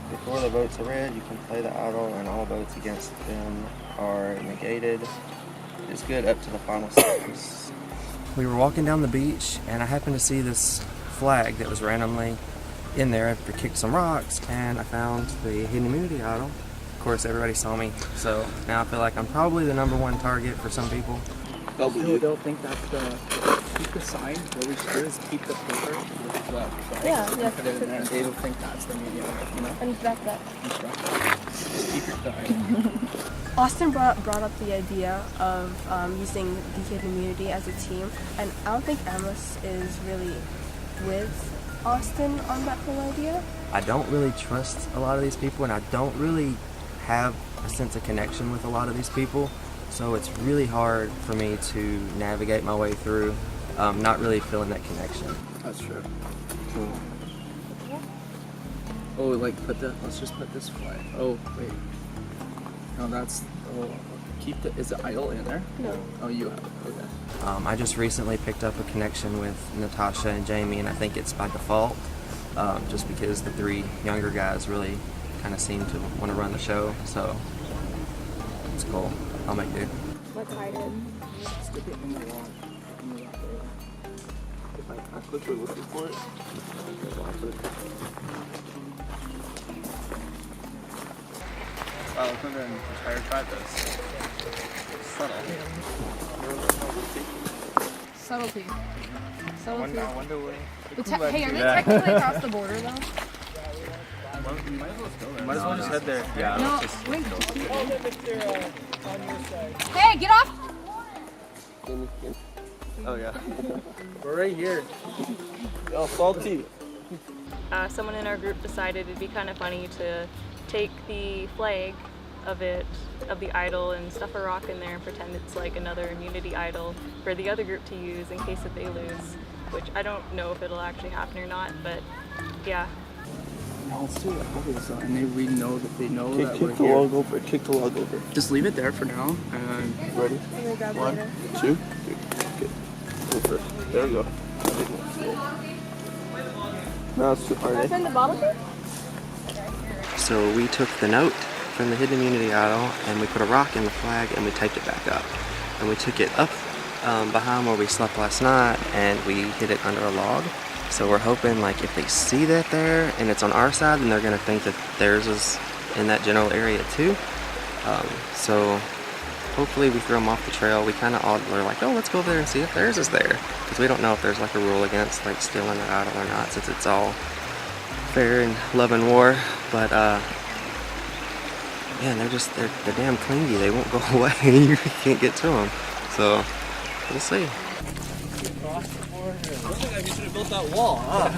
Before the votes are read, you can play the idol, and all votes against them are negated. It's good up to the final seconds. We were walking down the beach, and I happened to see this flag that was randomly in there after I kicked some rocks, and I found the Hidden Immunity Idol. Of course, everybody saw me, so now I feel like I'm probably the #1 target for some people. They'll think that's keep the sign. What we should do is keep the paper with the flag. Yeah. Put it in there, and they will think that's the medium, you know? And that. Just keep your sign. Austin brought up the idea of using the Hidden Immunity as a team, and I don't think Amos is really with Austin on that whole idea. I don't really trust a lot of these people, and I don't really have a sense of connection with a lot of these people, so it's really hard for me to navigate my way through not really feeling that connection. That's true. Cool. Oh, like let's just put this flag. Oh, wait. No, keep is the idol in there? No. Oh, you have it, okay. I just recently picked up a connection with Natasha and Jamie, and I think it's by default, just because the 3 younger guys really kind of seem to want to run the show, so it's cool. I'll make do. Let's hide it. Stick it in the wall. If I quickly looking for it, Wow, look what an entire tribe does. Subtlety. I wonder where. Hey, are they technically across the border though? Might as well just head there. Yeah. No, Just wait. go. Hey, get off! Oh yeah. We're right here. Oh, salty. Someone in our group decided it'd be kind of funny to take the flag of the idol and stuff a rock in there and pretend it's like another immunity idol for the other group to use in case that they lose, which I don't know if it'll actually happen or not, but yeah. No, let's do it. Okay, so, and we know that they know that Kick we're the here. log over. Kick the log over. Just leave it there for now. And ready? 1, 2, 3. Okay. Go first. There we go. Now it's too hard. Can I find the bottle here? So we took the note from the hidden immunity idol, and we put a rock in the flag, and we taped it back up. And we took it up behind where we slept last night, and we hid it under a log. So we're hoping, like, if they see that there and it's on our side, then they're gonna think that theirs is in that general area too. So hopefully we throw them off the trail. We kind of all were like, oh, let's go there and see if theirs is there, because we don't know if there's like a rule against like stealing the idol or not, since it's all fair and love and war. But man, they're damn clingy. They won't go away. You can't get to them. So we'll see. Looks like you should have built that wall, huh?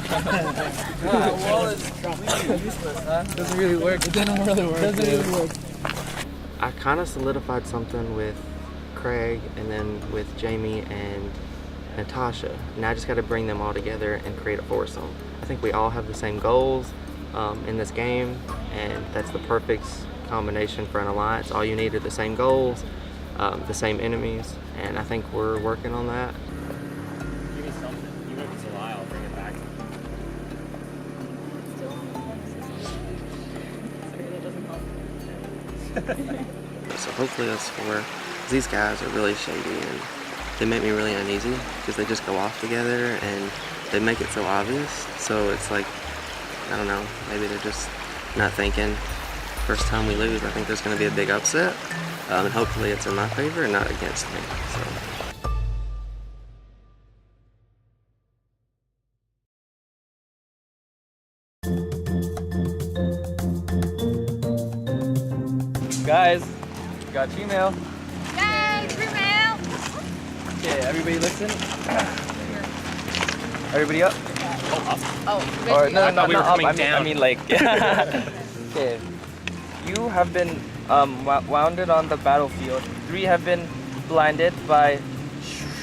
That wall is completely useless, huh? Doesn't really work. It didn't really work. Doesn't really work. I kind of solidified something with Craig and then with Jamie and Natasha. Now I just got to bring them all together and create a foursome. I think we all have the same goals in this game, and that's the perfect combination for an alliance. All you need are the same goals, the same enemies, and I think we're working on that. Give me something. Even if it's a lie, I'll bring it back. So hopefully us four, these guys are really shady and they make me really uneasy because they just go off together and they make it so obvious. So it's like, I don't know, maybe they're just not thinking. First time we lose, I think there's going to be a big upset, and hopefully it's in my favor and not against me. So. Guys, got Gmail. Yay, Gmail! Okay, everybody listen. Everybody up? Oh, Or no, I thought we were coming down. I mean like. Okay. You have been wounded on the battlefield. 3 have been blinded by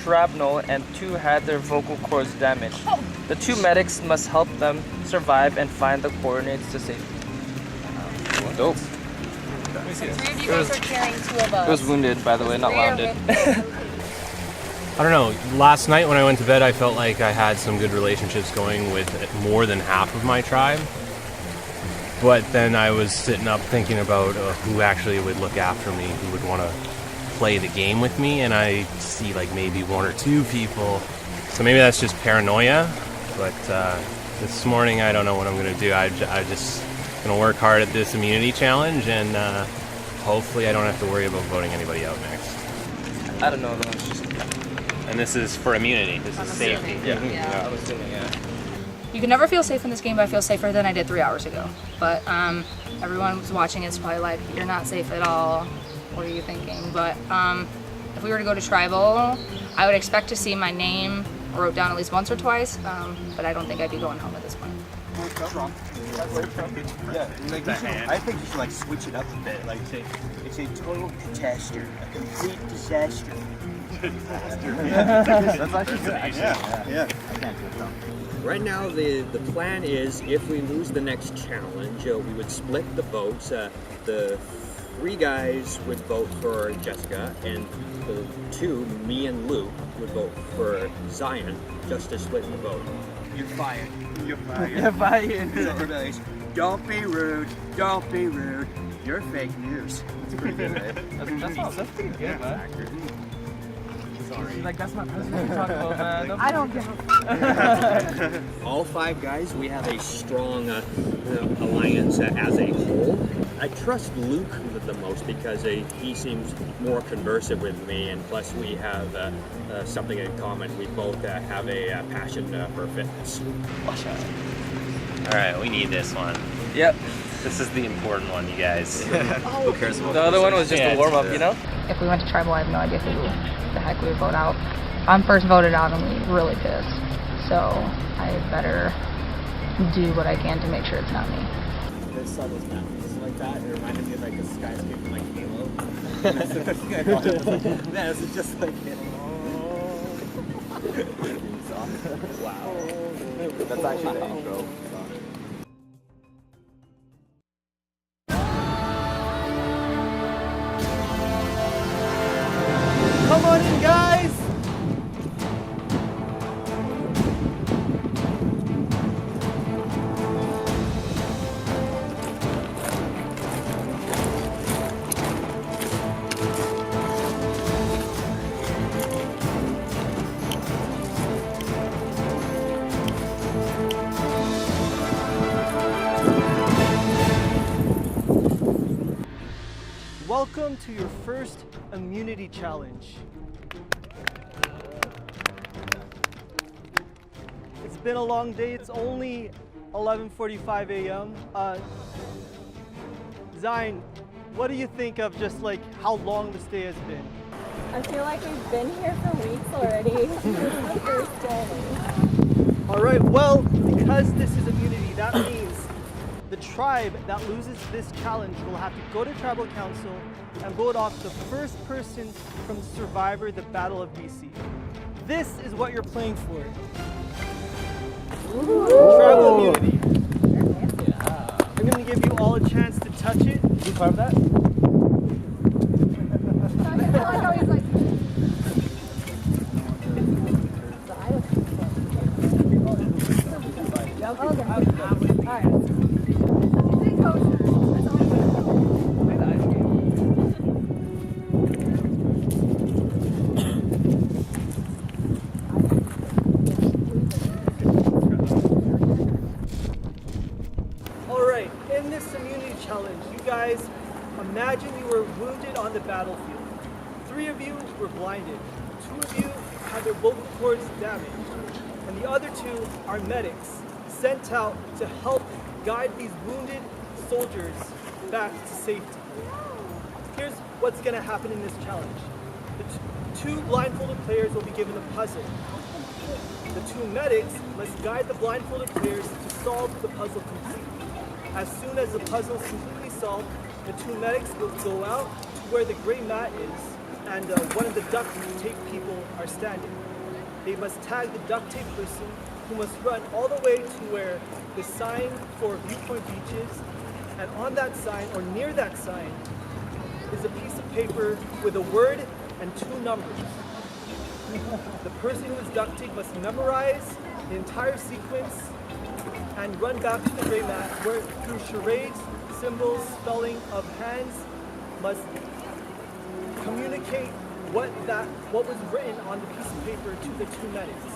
shrapnel, and 2 had their vocal cords damaged. The 2 medics must help them survive and find the coordinates to safety. Dope. 3 of you guys are carrying 2 of us. It was wounded, by the way, not wounded. I don't know. Last night when I went to bed, I felt like I had some good relationships going with more than half of my tribe. But then I was sitting up thinking about who actually would look after me, who would want to play the game with me, and I see like maybe 1 or 2 people. So maybe that's just paranoia. But this morning, I don't know what I'm going to do. I just going to work hard at this immunity challenge, and hopefully I don't have to worry about voting anybody out next. I don't know though. It's just... And this is for immunity. This is safety. Yeah. I'm assuming, yeah. You can never feel safe in this game, but I feel safer than I did 3 hours ago. But everyone who's watching it's probably like, you're not safe at all. What are you thinking? But if we were to go to tribal, I would expect to see my name wrote down at least once or twice, but I don't think I'd be going home at this point. That's wrong. Yeah, like I think you should like switch it up a bit. Like say, it's a total catastrophe, a complete disaster. That's actually good. Yeah. I can't do it though. Right now, the plan is if we lose the next challenge, we would split the votes. The 3 guys would vote for Jessica, and the 2, me and Luke, would vote for Zion, just to split the vote. You're fired. You're fired. You're fired. Don't be rude. Don't be rude. You're fake news. That's pretty good, right? That's pretty good, man. Sorry. Like, that's not president to talk about, man. I don't give a All 5 guys, we have a strong alliance as a whole. I trust Luke the most because he seems more conversive with me, and plus we have something in common. We both have a passion for fitness. All right, we need this one. Yep. This is the important one, you guys. Who cares about the other one was just a warm-up, you know? If we went to tribal, I have no idea who the heck we would vote out. I'm first voted out, I'm really pissed. So I better do what I can to make sure it's not me. There's subtle mountains like that. It reminded me of like a skyscraper like Halo. Man, this is just like Halo. Wow. That's actually the intro song. Come on in, guys! welcome to your first immunity challenge. It's been a long day. It's only 11:45 a.m. Zion, what do you think of just like how long this day has been? I feel like we've been here for weeks already. This is the first day. All right, well, because this is immunity, that means the tribe that loses this challenge will have to go to tribal council and vote off the first person from Survivor, the Battle of BC. This is what you're playing for. Tribal immunity. I'm going to give you all a chance to touch it. Did you carve that? Alright, in this immunity challenge, you guys imagine you were wounded on the battlefield. 3 of you were blinded. 2 of you had their vocal cords damaged. And the other 2 are medics sent out to help guide these wounded soldiers back to safety. Here's what's going to happen in this challenge. The 2 blindfolded players will be given a puzzle. The 2 medics must guide the blindfolded players to solve the puzzle completely. As soon as the puzzle is completely solved, the 2 medics will go out to where the gray mat is and one of the duct tape people are standing. They must tag the duct tape person who must run all the way to where the sign for Viewpoint Beach is, and on that sign or near that sign is a piece of paper with a word and 2 numbers. The person who is duct taped must memorize the entire sequence and run back to the gray mat where through charades, symbols, spelling of hands must communicate what was written on the piece of paper to the 2 medics.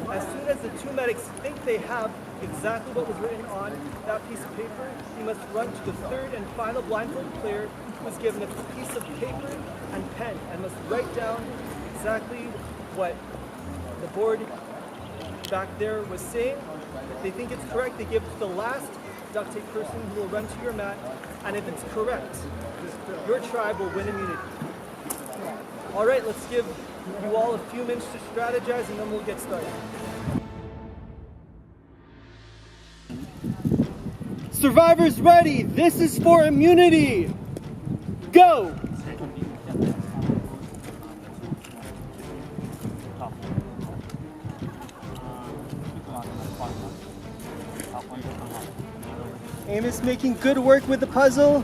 As soon as the 2 medics think they have exactly what was written on that piece of paper, he must run to the 3rd and final blindfolded player who is given a piece of paper and pen and must write down exactly what the board back there was saying. If they think it's correct, they give it to the last duct tape person who will run to your mat, and if it's correct, your tribe will win immunity. All right, let's give you all a few minutes to strategize and then we'll get started. Survivors ready, this is for immunity. Go! Amos making good work with the puzzle.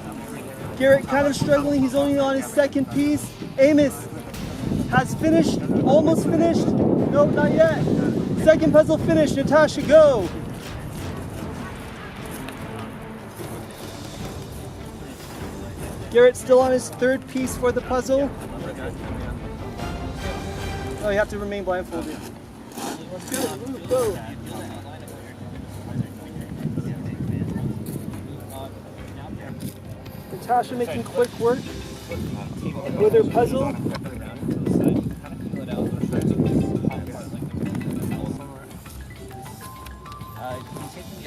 Garrett kind of struggling, he's only on his 2nd piece. Amos has finished, almost finished. Nope, not yet. 2nd puzzle finished, Natasha, go. Garrett's still on his 3rd piece for the puzzle. Oh, you have to remain blindfolded. Go. Natasha making quick work with her puzzle.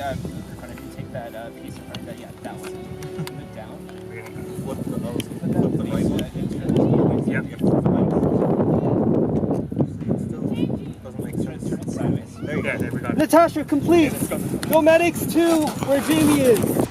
Can you take that piece of front? Yeah, that one. Put it down. Flip the nose. Put the right one. Yep. Doesn't make sense. Sideways. There you go. There we go. Natasha, complete. Go medics to where Jamie is.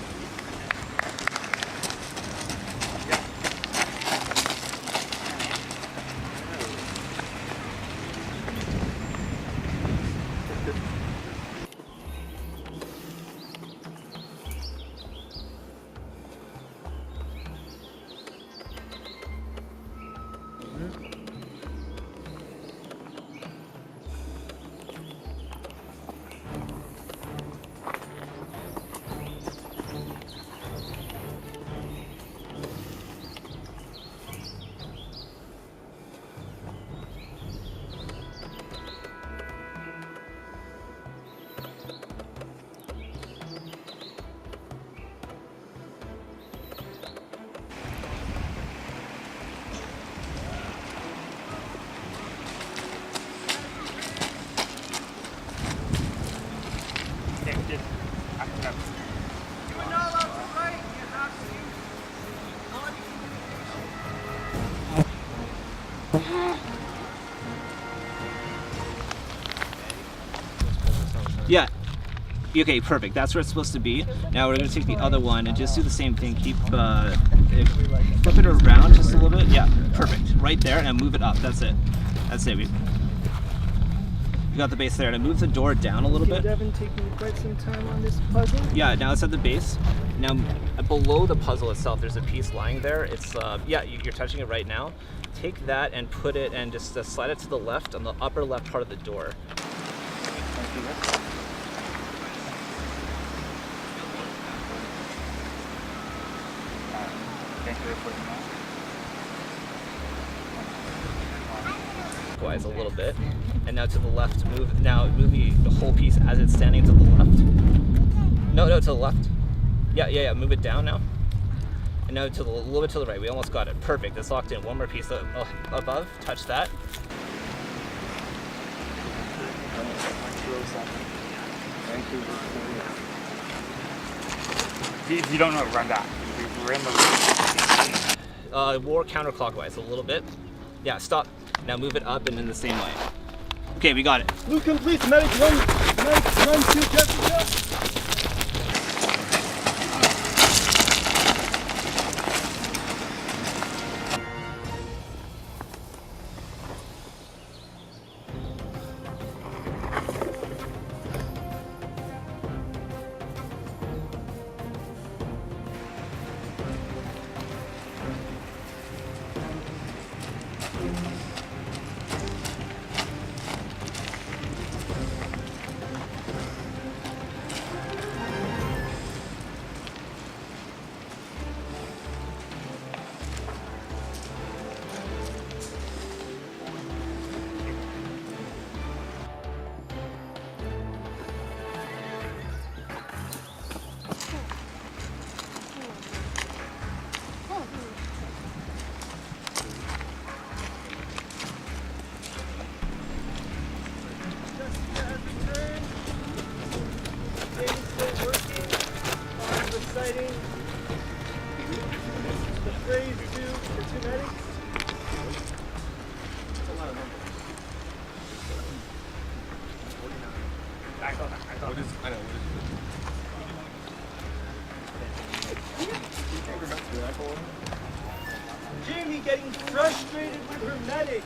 Yeah. Okay, perfect. That's where it's supposed to be. Now we're gonna take the other one and just do the same thing. Keep flip it around just a little bit. Yeah, perfect. Right there, and move it up. That's it. That's it. We got the base there. And move the door down a little bit. Devin taking quite some time on this puzzle. Yeah, now it's at the base. Now below the puzzle itself, there's a piece lying there. It's yeah, you're touching it right now. Take that and put it and just slide it to the left on the upper left part of the door. Wise a little bit, and now to the left. Move the whole piece as it's standing to the left. No, to the left. Yeah. Move it down now, and now to the little bit to the right. We almost got it. Perfect. It's locked in. One more piece above. Touch that. If you don't know, run back. We're in the War counterclockwise a little bit. Yeah, stop. Now move it up and in the same way. Okay, we got it. Move complete. Medic 1, medic 2, Jessica. Jamie getting frustrated with her medics.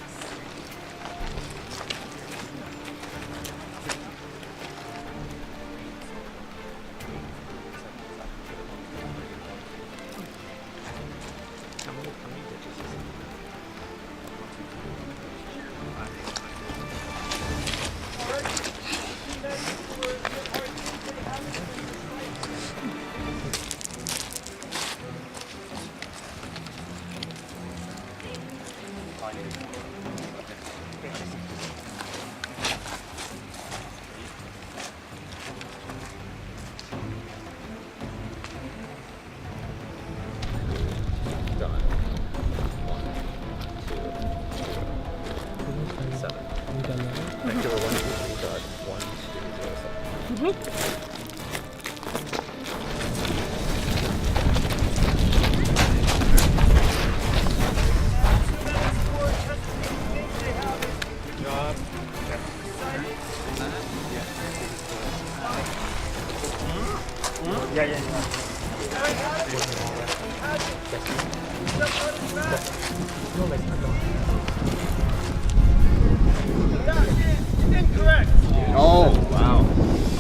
Incorrect. Oh, wow.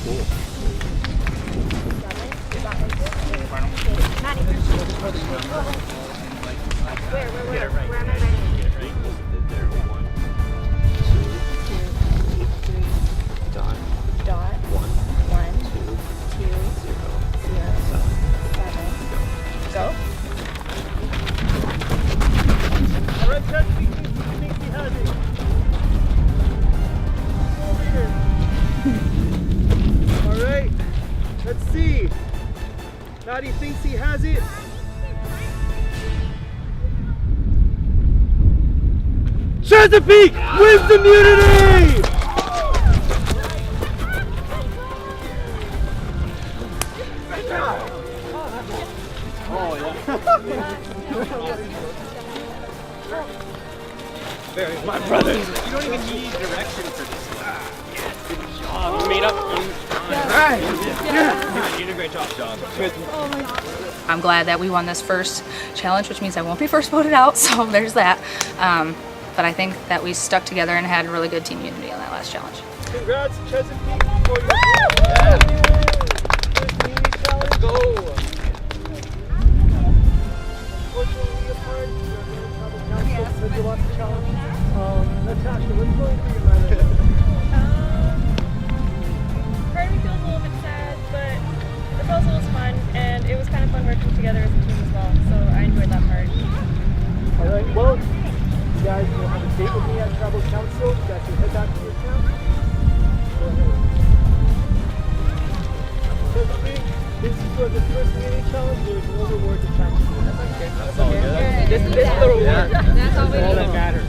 Cool. Let's see. Naughty thinks he has it. Chesapeake wins immunity! brother. You don't even need direction for this one. Good job. You made up. Alright. Yeah. You did a great job, John. Oh my God. I'm glad that we won this first challenge, which means I won't be first voted out, so there's that. But I think that we stuck together and had really good team unity on that last challenge. Congrats, Chesapeake, for your Let's go. Unfortunately, apart, said you lost the challenge. Natasha, what's going through your mind right now? Part of me feels a little bit sad, but the puzzle was fun, and it was kind of fun working together as a team as well, so I enjoyed that part. Alright, well, you guys will have a date with me at Tribal Council. You guys can head back to your town. Go ahead. This is for the first mini challenge. There's no reward to challenge. That's all good. This is the reward. That's all we all need. that matters.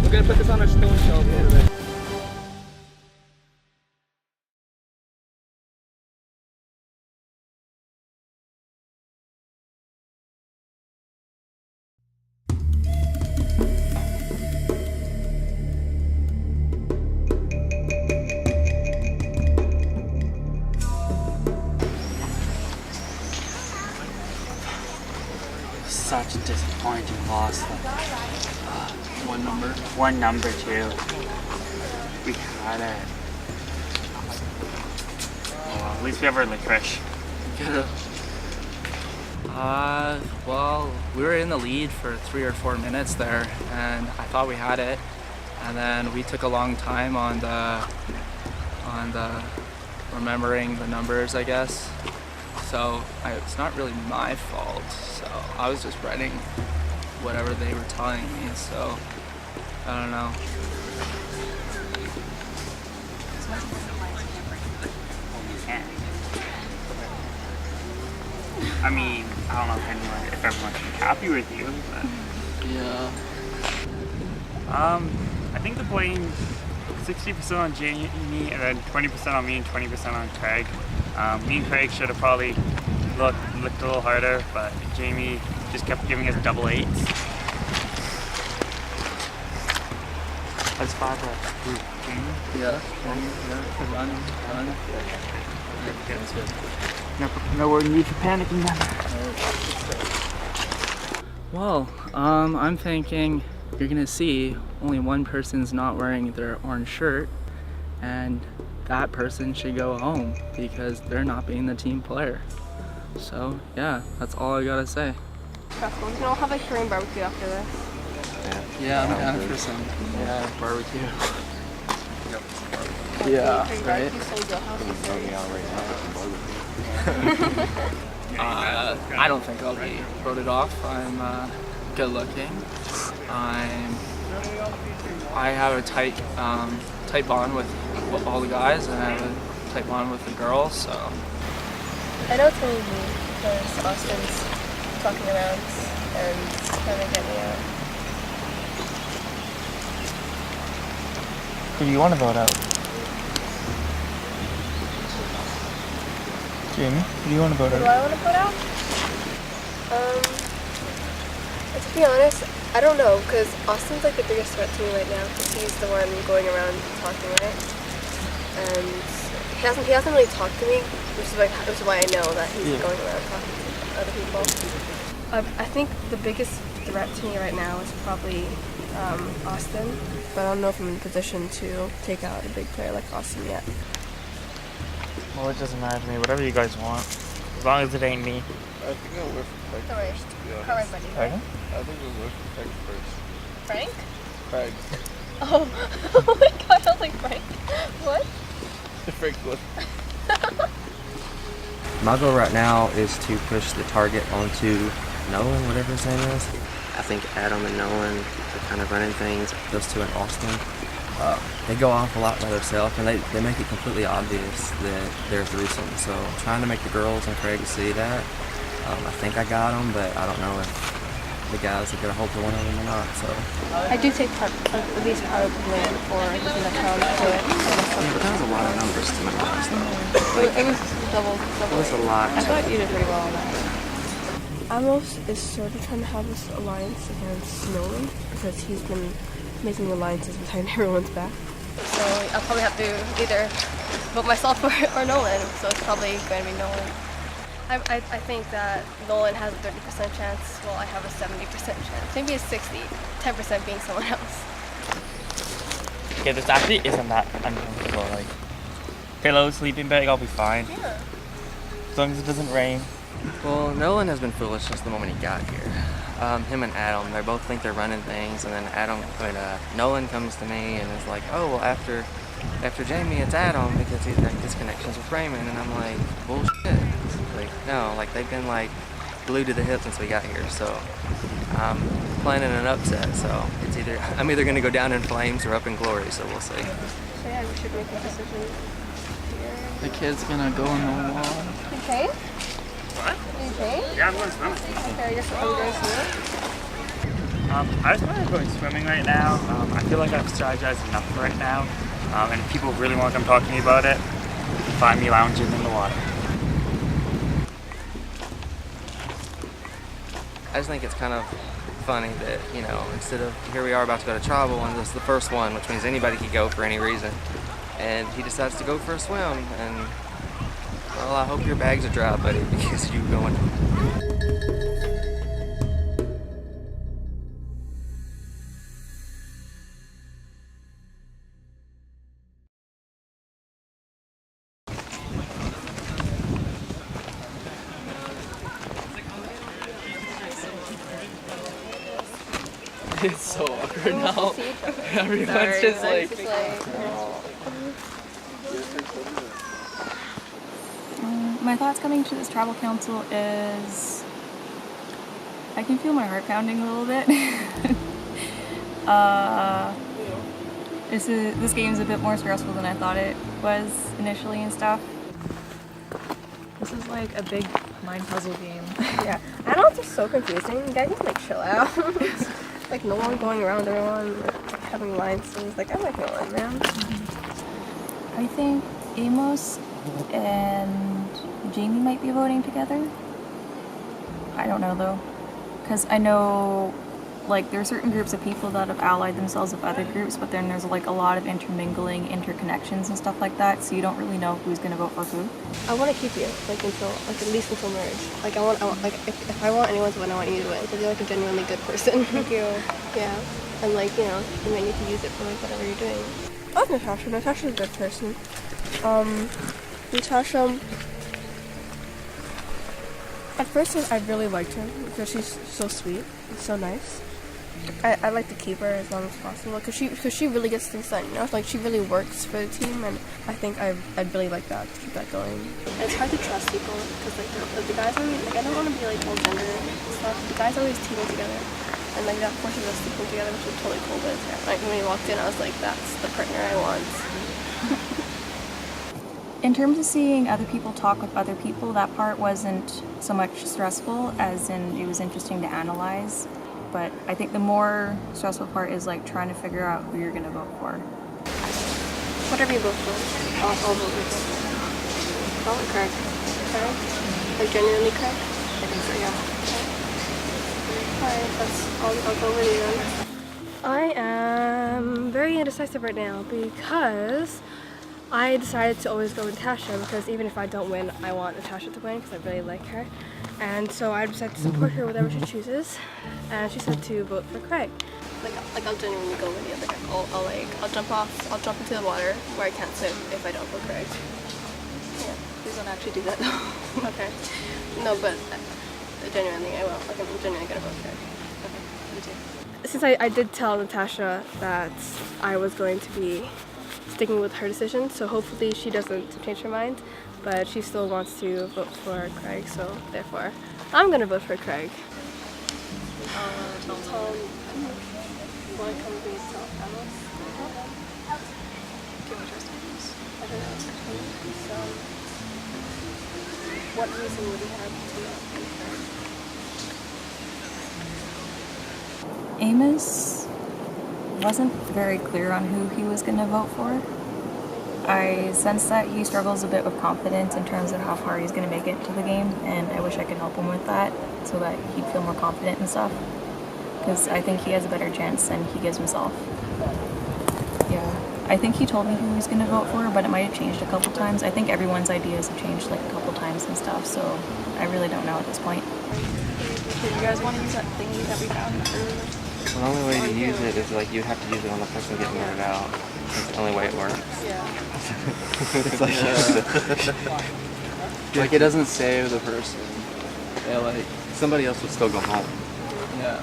We're going to put this on our stone shelf over there. Such a disappointing loss. One number. One number too. We had it. Oh, at least we have our licorice. Well, we were in the lead for 3 or 4 minutes there, and I thought we had it. And then we took a long time on the remembering the numbers, I guess. So it's not really my fault. So I was just writing whatever they were telling me. So I don't know. I mean, I don't know if everyone should be happy with you, but yeah. I think the blame 60% on Jamie and then 20% on me and 20% on Craig. Me and Craig should have probably looked a little harder, but Jamie just kept giving us double 8s. That's 5 reps. Jamie? Yeah. That's good. No need for panicking then. Well, I'm thinking you're gonna see only one person's not wearing their orange shirt, and that person should go home because they're not being the team player. So yeah, that's all I gotta say. That's cool. We can all have a Korean barbecue after this. Yeah, I'm down for some. Yeah, barbecue. Yeah, right. I don't think I'll be voted off. I'm good looking. I have a tight bond with all the guys, and I have a tight bond with the girls. So I know it's only me because Austin's talking around and trying to get me out. Who do you want to vote out? Jamie, who do you want to vote Who out? do I want to put out? To be honest, I don't know, because Austin's like the biggest threat to me right now, because he's the one going around talking, right? And he hasn't really talked to me, which is why I know that he's going around talking to other people. I think the biggest threat to me right now is probably Austin, but I don't know if I'm in a position to take out a big player like Austin yet. Well, it doesn't matter to me. Whatever you guys want. As long as it ain't me. I think I'll work for Craig first, to be honest. Alright, buddy. Pardon? I think we'll work for Craig first. Frank? Craig. Oh my god, I was like, Frank? What? Frank what? My goal right now is to push the target onto Nolan, whatever his name is. I think Adam and Nolan are kind of running things. Those two in Austin. They go off a lot by themselves, and they make it completely obvious that they're threesome. So I'm trying to make the girls and Craig see that. I think I got them, but I don't know if the guys are going to hold to one of them or not. So I do take part, at least part of the blame for using the crowd to do it. that was a lot of numbers to memorize, though. It was double. It was a lot. I thought you did pretty well on that. Amos is sort of trying to have this alliance against Nolan because he's been making alliances behind everyone's back. So I'll probably have to either vote myself or Nolan, so it's probably going to be Nolan. I think that Nolan has a 30% chance, while I have a 70% chance. Maybe a 60, 10% being someone else. Yeah, this actually isn't that uncomfortable. Like, pillow, sleeping bag, I'll be fine. Yeah. As long as it doesn't rain. Well, Nolan has been foolish since the moment he got here. Him and Adam, they both think they're running things, and then Nolan comes to me and is like, oh, well, after Jamie, it's Adam because he's got his connections with Raymond, and I'm like, bullshit. Like, no, like they've been like glued to the hip since we got here, so I'm planning an upset. So it's I'm either gonna go down in flames or up in glory. So we'll see. So yeah, we should make a decision. The kid's gonna go in the wall. Okay. What? Okay. Yeah, I'm going swimming. Okay, I guess I'm going swimming. I was planning on going swimming right now. I feel like I've strategized enough right now. And if people really want to come talk to me about it, find me lounging in the water. I just think it's kind of funny that, you know, instead of here we are about to go to travel, and this is the first one, which means anybody could go for any reason, and he decides to go for a swim, and well, I hope your bags are dry, buddy, because you're going. It's so awkward now. Everyone's just like. My thoughts coming to this travel council is I can feel my heart pounding a little bit. This game's a bit more stressful than I thought it was initially and stuff. This is like a big mind puzzle game. Yeah, I know, it's just so confusing. You guys need to like chill out. Like no one going around everyone, like, having alliances. Like I like Nolan, man. I think Amos and Jamie might be voting together. I don't know though, because I know like there are certain groups of people that have allied themselves with other groups, but then there's like a lot of intermingling, interconnections and stuff like that, so you don't really know who's gonna vote for who. I want to keep you like until like at least until marriage. Like I want like if I want anyone to win, I want you to win because you're like a genuinely good person. Thank you. Yeah, and like you know you might need to use it for like whatever you're doing. I love Natasha. Natasha's a good person. Natasha. At first, I really liked her because she's so sweet and so nice. I like to keep her as long as possible because she really gets things done, you know? Like, she really works for the team, and I think I'd really like that, to keep that going. And it's hard to trust people because, like, the guys always, like, I don't want to be, like, all gender and stuff. The guys always teaming together, and, like, that forces us sleeping together, which is totally cool, but like, when he walked in, I was like, that's the partner I want. In terms of seeing other people talk with other people, that part wasn't so much stressful as in it was interesting to analyze. But I think the more stressful part is like trying to figure out who you're going to vote for. Whatever you vote for, I'll vote with you. Probably Craig. Craig? Like genuinely Craig? I think so, yeah. Alright, I'll go with you then. I am very indecisive right now because I decided to always go with Natasha because even if I don't win, I want Natasha to win because I really like her. And so I decided to support her whatever she chooses. And she said to vote for Craig. Like I'll genuinely go with you. Like I'll jump into the water where I can't swim if I don't vote Craig. Yeah, please don't actually do that though. Okay. No, but genuinely I will. Like I'm genuinely gonna vote Craig. Okay, me too. Since I did tell Natasha that I was going to be sticking with her decision, so hopefully she doesn't change her mind, but she still wants to vote for Craig, so therefore I'm gonna vote for Craig. Tom, you wanna come with me to tell Alice? Do you want to trust Alice? I don't know. So, what reason would he have to not be Amos wasn't very clear on who he was going to vote for. I sense that he struggles a bit with confidence in terms of how far he's going to make it to the game, and I wish I could help him with that so that he'd feel more confident and stuff, because I think he has a better chance than he gives himself. I think he told me who he was going to vote for, but it might have changed a couple times. I think everyone's ideas have changed like a couple times and stuff, so I really don't know at this point. Do you guys want to use that thingy that we found earlier? The only way to use it is like you have to use it on the person getting voted out. That's the only way it works. Yeah. It's like, like it doesn't save the person. Yeah, like somebody else would still go home. Yeah.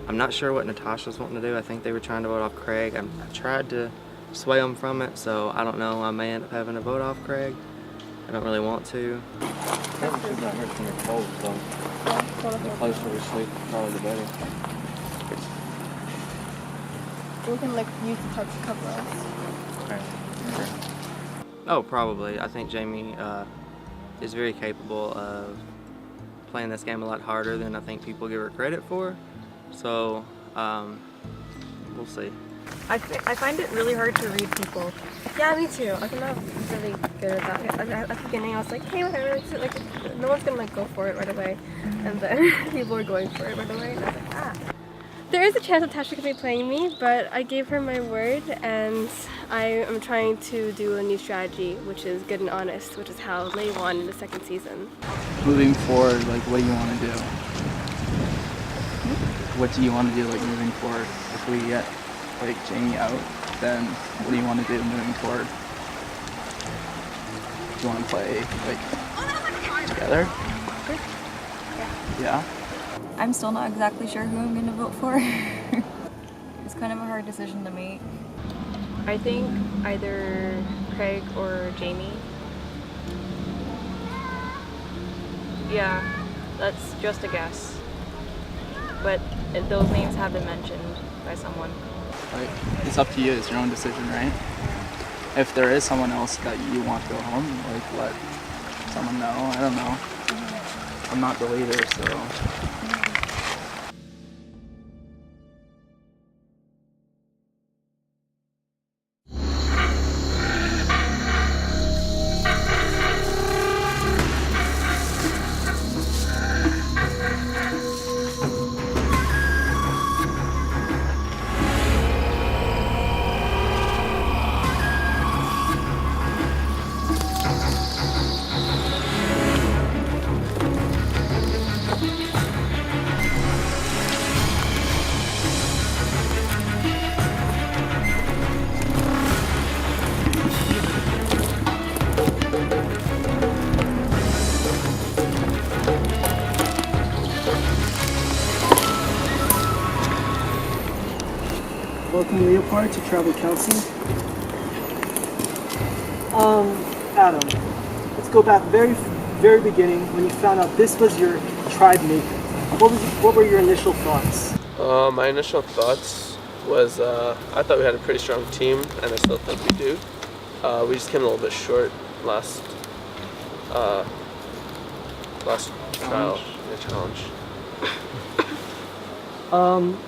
I'm not sure what Natasha's wanting to do. I think they were trying to vote off Craig. I tried to sway them from it, so I don't know. I may end up having to vote off Craig. I don't really want to. Probably should not hurt their cold, so the closer we sleep, probably the better. We can like use the tarp to cover us. Okay. Oh, probably. I think Jamie is very capable of playing this game a lot harder than I think people give her credit for. So, we'll see. I find it really hard to read people. Yeah, me too. I'm not really good at that. At the beginning, I was like, hey, whatever. It's like, no one's gonna like go for it right away. And then people were going for it right away, and I was like, ah. There is a chance that Tasha could be playing me, but I gave her my word, and I am trying to do a new strategy, which is good and honest, which is how Lay won in the second season. Moving forward, like what do you want to do? What do you want to do like moving forward? If we get like Jamie out, then what do you want to do moving forward? Do you want to play like together? Yeah. I'm still not exactly sure who I'm going to vote for. It's kind of a hard decision to make. I think either Craig or Jamie. Yeah, that's just a guess. But those names have been mentioned by someone. Like, it's up to you, it's your own decision, right? If there is someone else that you want to go home, like let someone know, I don't know. I'm not the leader, so. Welcome, Leopard, to Travel Counseling. Adam, let's go back very beginning when you found out this was your tribe maker. What were your initial thoughts? My initial thoughts was I thought we had a pretty strong team, and I still think we do. We just came a little bit short last challenge.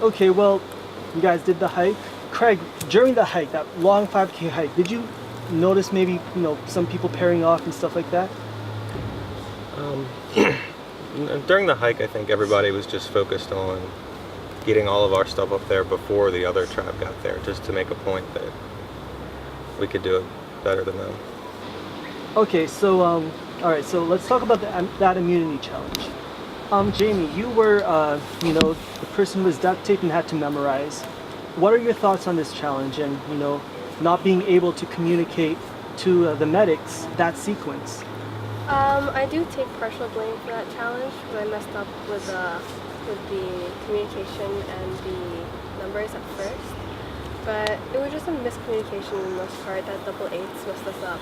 Okay, well, you guys did the hike. Craig, during the hike, that long 5K hike, did you notice maybe, some people pairing off and stuff like that? During the hike, I think everybody was just focused on getting all of our stuff up there before the other tribe got there, just to make a point that we could do it better than them. Okay, so, all right, so let's talk about that immunity challenge. Jamie, you were, the person who was duct taped and had to memorize. What are your thoughts on this challenge and, not being able to communicate to the medics that sequence? I do take partial blame for that challenge because I messed up with the communication and the numbers at first. But it was just a miscommunication in the most part that double eights messed us up.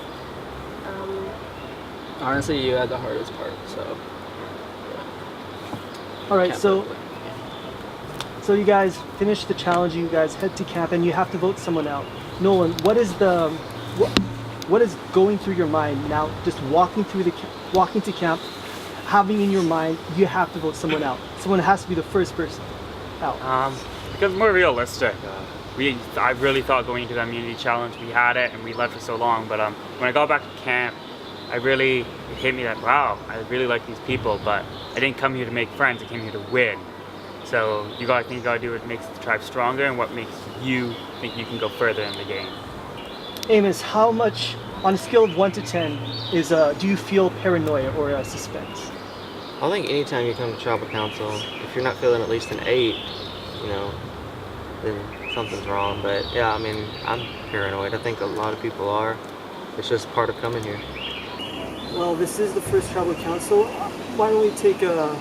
Honestly, you had the hardest part, so. All right, so you guys finish the challenge. You guys head to camp, and you have to vote someone out. Nolan, what is going through your mind now? Just walking to camp, having in your mind you have to vote someone out. Someone has to be the first person out. Because more realistic. I really thought going into the immunity challenge we had it and we led for so long. But when I got back to camp, it hit me that wow, I really like these people, but I didn't come here to make friends. I came here to win. So you gotta do what makes the tribe stronger and what makes you think you can go further in the game. Amos, how much, on a scale of 1 to 10, do you feel paranoia or suspense? I think anytime you come to tribal council, if you're not feeling at least an 8, then something's wrong. But yeah, I mean, I'm paranoid. I think a lot of people are. It's just part of coming here. Well, this is the first tribal council. Why don't we take a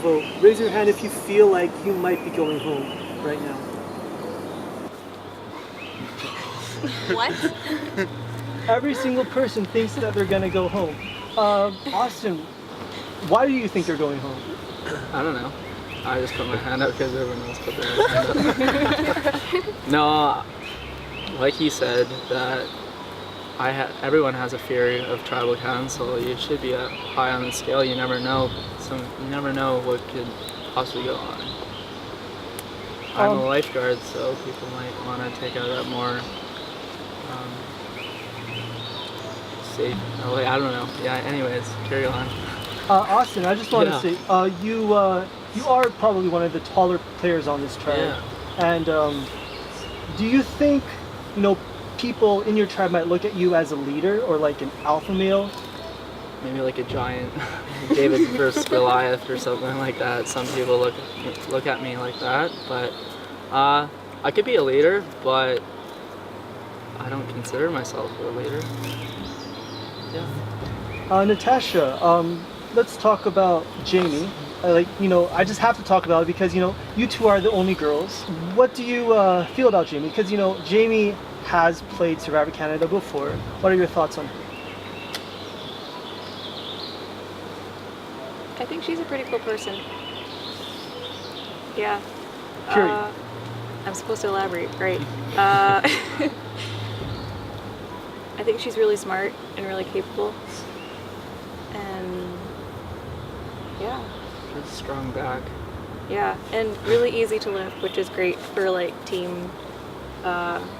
vote? Raise your hand if you feel like you might be going home right now. What? Every single person thinks that they're gonna go home. Austin, why do you think you're going home? I don't know. I just put my hand up because everyone else put their hand up. No, like he said, that everyone has a fear of tribal council. You should be high on the scale. You never know. You never know what could possibly go on. I'm a lifeguard, so people might want to take out a more safe. I don't know. Yeah. Anyways, carry on. Austin, I just want to say, you are probably one of the taller players on this tribe. Yeah. And do you think, people in your tribe might look at you as a leader or like an alpha male? Maybe like a giant David versus Goliath or something like that. Some people look at me like that, but I could be a leader, but I don't consider myself a leader. Yeah. Natasha, let's talk about Jamie. I just have to talk about it because, you two are the only girls. What do you feel about Jamie? Because, Jamie has played Survivor Canada before. What are your thoughts on her? I think she's a pretty cool person. Yeah. Period. I'm supposed to elaborate, right? I think she's really smart and really capable. And yeah. She's a strong back. Yeah, and really easy to lift, which is great for like team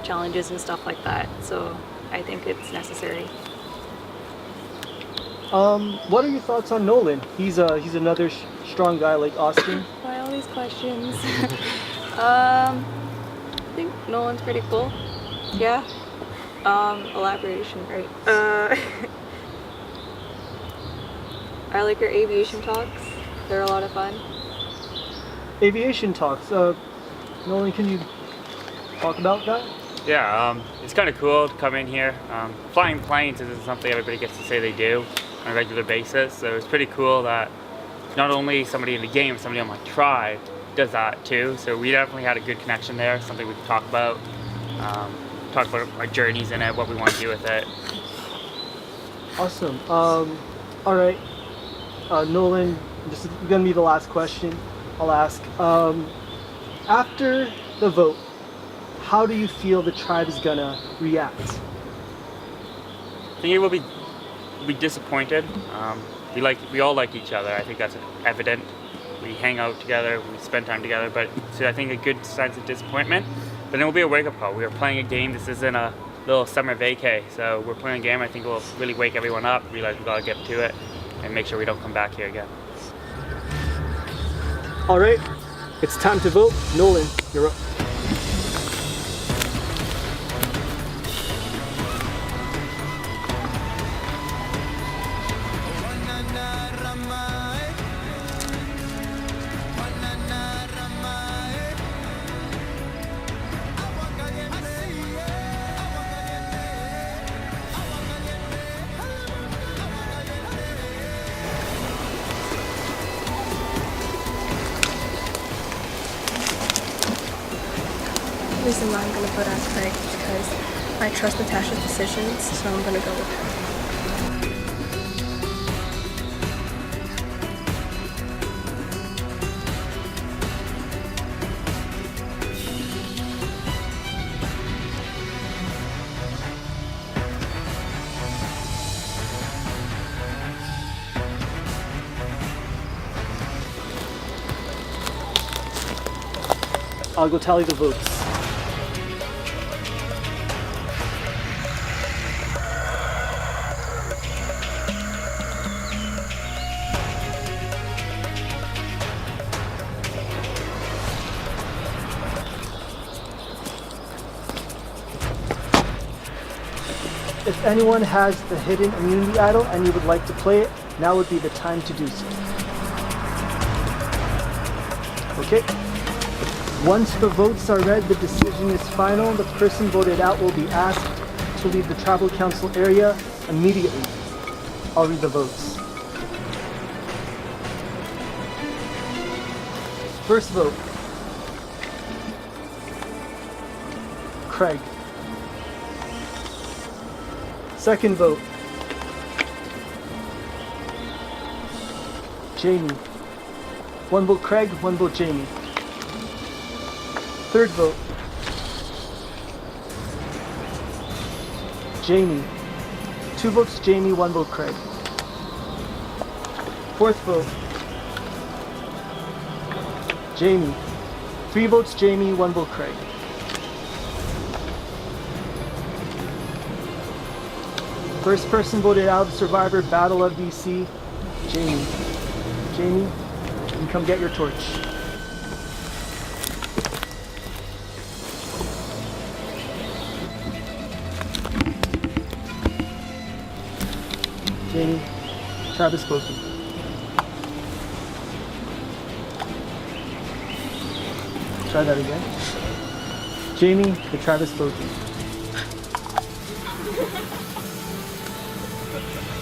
challenges and stuff like that. So I think it's necessary. What are your thoughts on Nolan? He's another strong guy like Austin. Why all these questions? I think Nolan's pretty cool. Yeah. Elaboration, right? I like her aviation talks. They're a lot of fun. Aviation talks. Nolan, can you talk about that? Yeah, it's kind of cool to come in here. Flying planes isn't something everybody gets to say they do on a regular basis, so it's pretty cool that not only somebody in the game, somebody on my tribe does that too. So we definitely had a good connection there, something we could talk about our journeys in it, what we want to do with it. Awesome. All right, Nolan, this is gonna be the last question I'll ask. After the vote, how do you feel the tribe is gonna react? I think it will be disappointed. We all like each other. I think that's evident. We hang out together, we spend time together, but so I think a good sense of disappointment. But then it will be a wake-up call. We are playing a game. This isn't a little summer vacay, so we're playing a game. I think it will really wake everyone up, realize we gotta get to it, and make sure we don't come back here again. All right, it's time to vote. Nolan, you're up. The reason why I'm going to vote as Craig is because I trust Natasha's decisions, so I'm going to go with her. I'll go tally the votes. If anyone has the hidden immunity idol and you would like to play it, now would be the time to do so. Okay. Once the votes are read, the decision is final. The person voted out will be asked to leave the tribal council area immediately. I'll read the votes. First vote, Craig. Second vote, Jamie. 1 vote Craig, 1 vote Jamie. Third vote, Jamie. 2 votes Jamie, 1 vote Craig. Fourth vote, Jamie. 3 votes Jamie, 1 vote Craig. First person voted out of Survivor Battle of BC, Jamie. Jamie, you can come get your torch. Jamie, Travis spoken. Try that again. Jamie, the Travis spoken.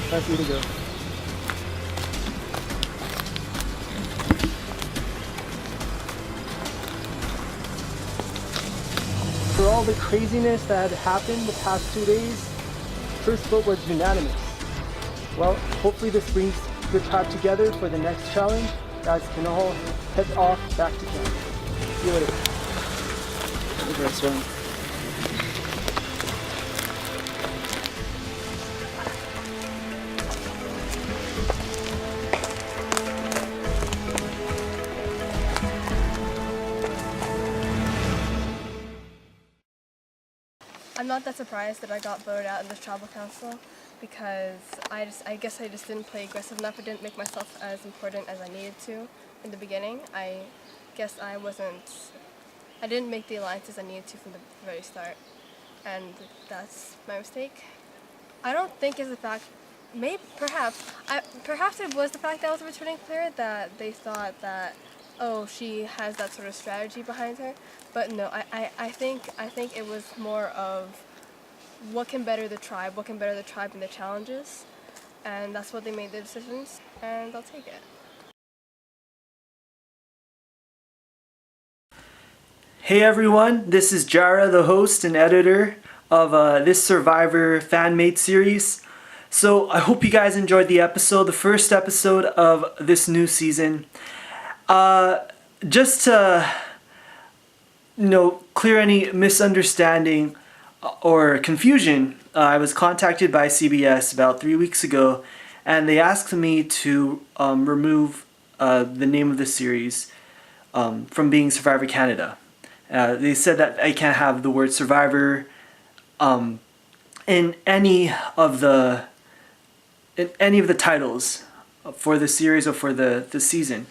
Time for you to go. For all the craziness that had happened the past 2 days, first vote was unanimous. Well, hopefully this brings the tribe together for the next challenge. Guys can all head off back to camp. See you later. First one. I'm not that surprised that I got voted out of the tribal council because I guess I just didn't play aggressive enough. I didn't make myself as important as I needed to in the beginning. I guess I didn't make the alliances I needed to from the very start, and that's my mistake. I don't think it's the fact, perhaps it was the fact that I was a returning player that they thought that, oh, she has that sort of strategy behind her. But no, I think it was more of what can better the tribe and the challenges, and that's what they made the decisions, and I'll take it. Hey everyone, this is Jara, the host and editor of this Survivor fan-made series. So I hope you guys enjoyed the episode, the first episode of this new season. Just to clear any misunderstanding or confusion, I was contacted by CBS about 3 weeks ago, and they asked me to remove the name of the series from being Survivor Canada. They said that I can't have the word Survivor in any of the titles for the series or for the season.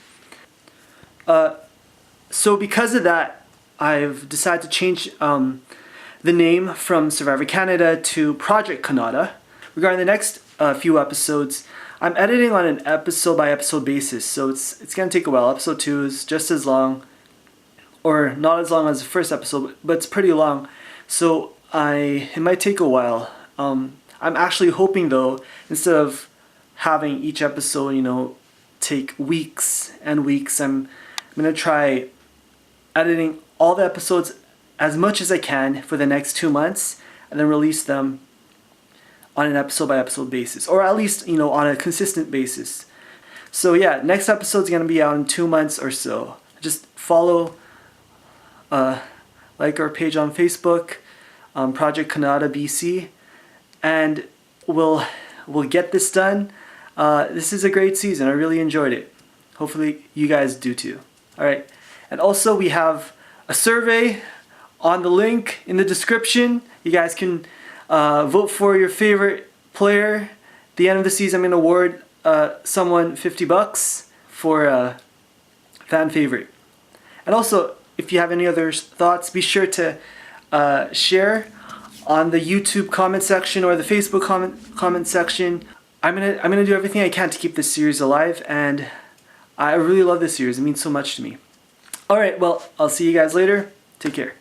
So because of that, I've decided to change the name from Survivor Canada to Project Canada. Regarding the next few episodes, I'm editing on an episode by episode basis, so it's gonna take a while. Episode 2 is just as long, or not as long as the first episode, but it's pretty long, so it might take a while. I'm actually hoping though, instead of having each episode, take weeks and weeks, I'm gonna try editing all the episodes as much as I can for the next 2 months, and then release them on an episode by episode basis, or at least on a consistent basis. So yeah, next episode's gonna be out in 2 months or so. Just follow, like our page on Facebook, Project Canada BC, and we'll get this done. This is a great season. I really enjoyed it. Hopefully you guys do too. All right, and also we have a survey on the link in the description. You guys can vote for your favorite player. At the end of the season, I'm going to award someone $50 for a fan favorite. And also, if you have any other thoughts, be sure to share on the YouTube comment section or the Facebook comment section. I'm gonna do everything I can to keep this series alive, and I really love this series. It means so much to me. All right, well, I'll see you guys later. Take care.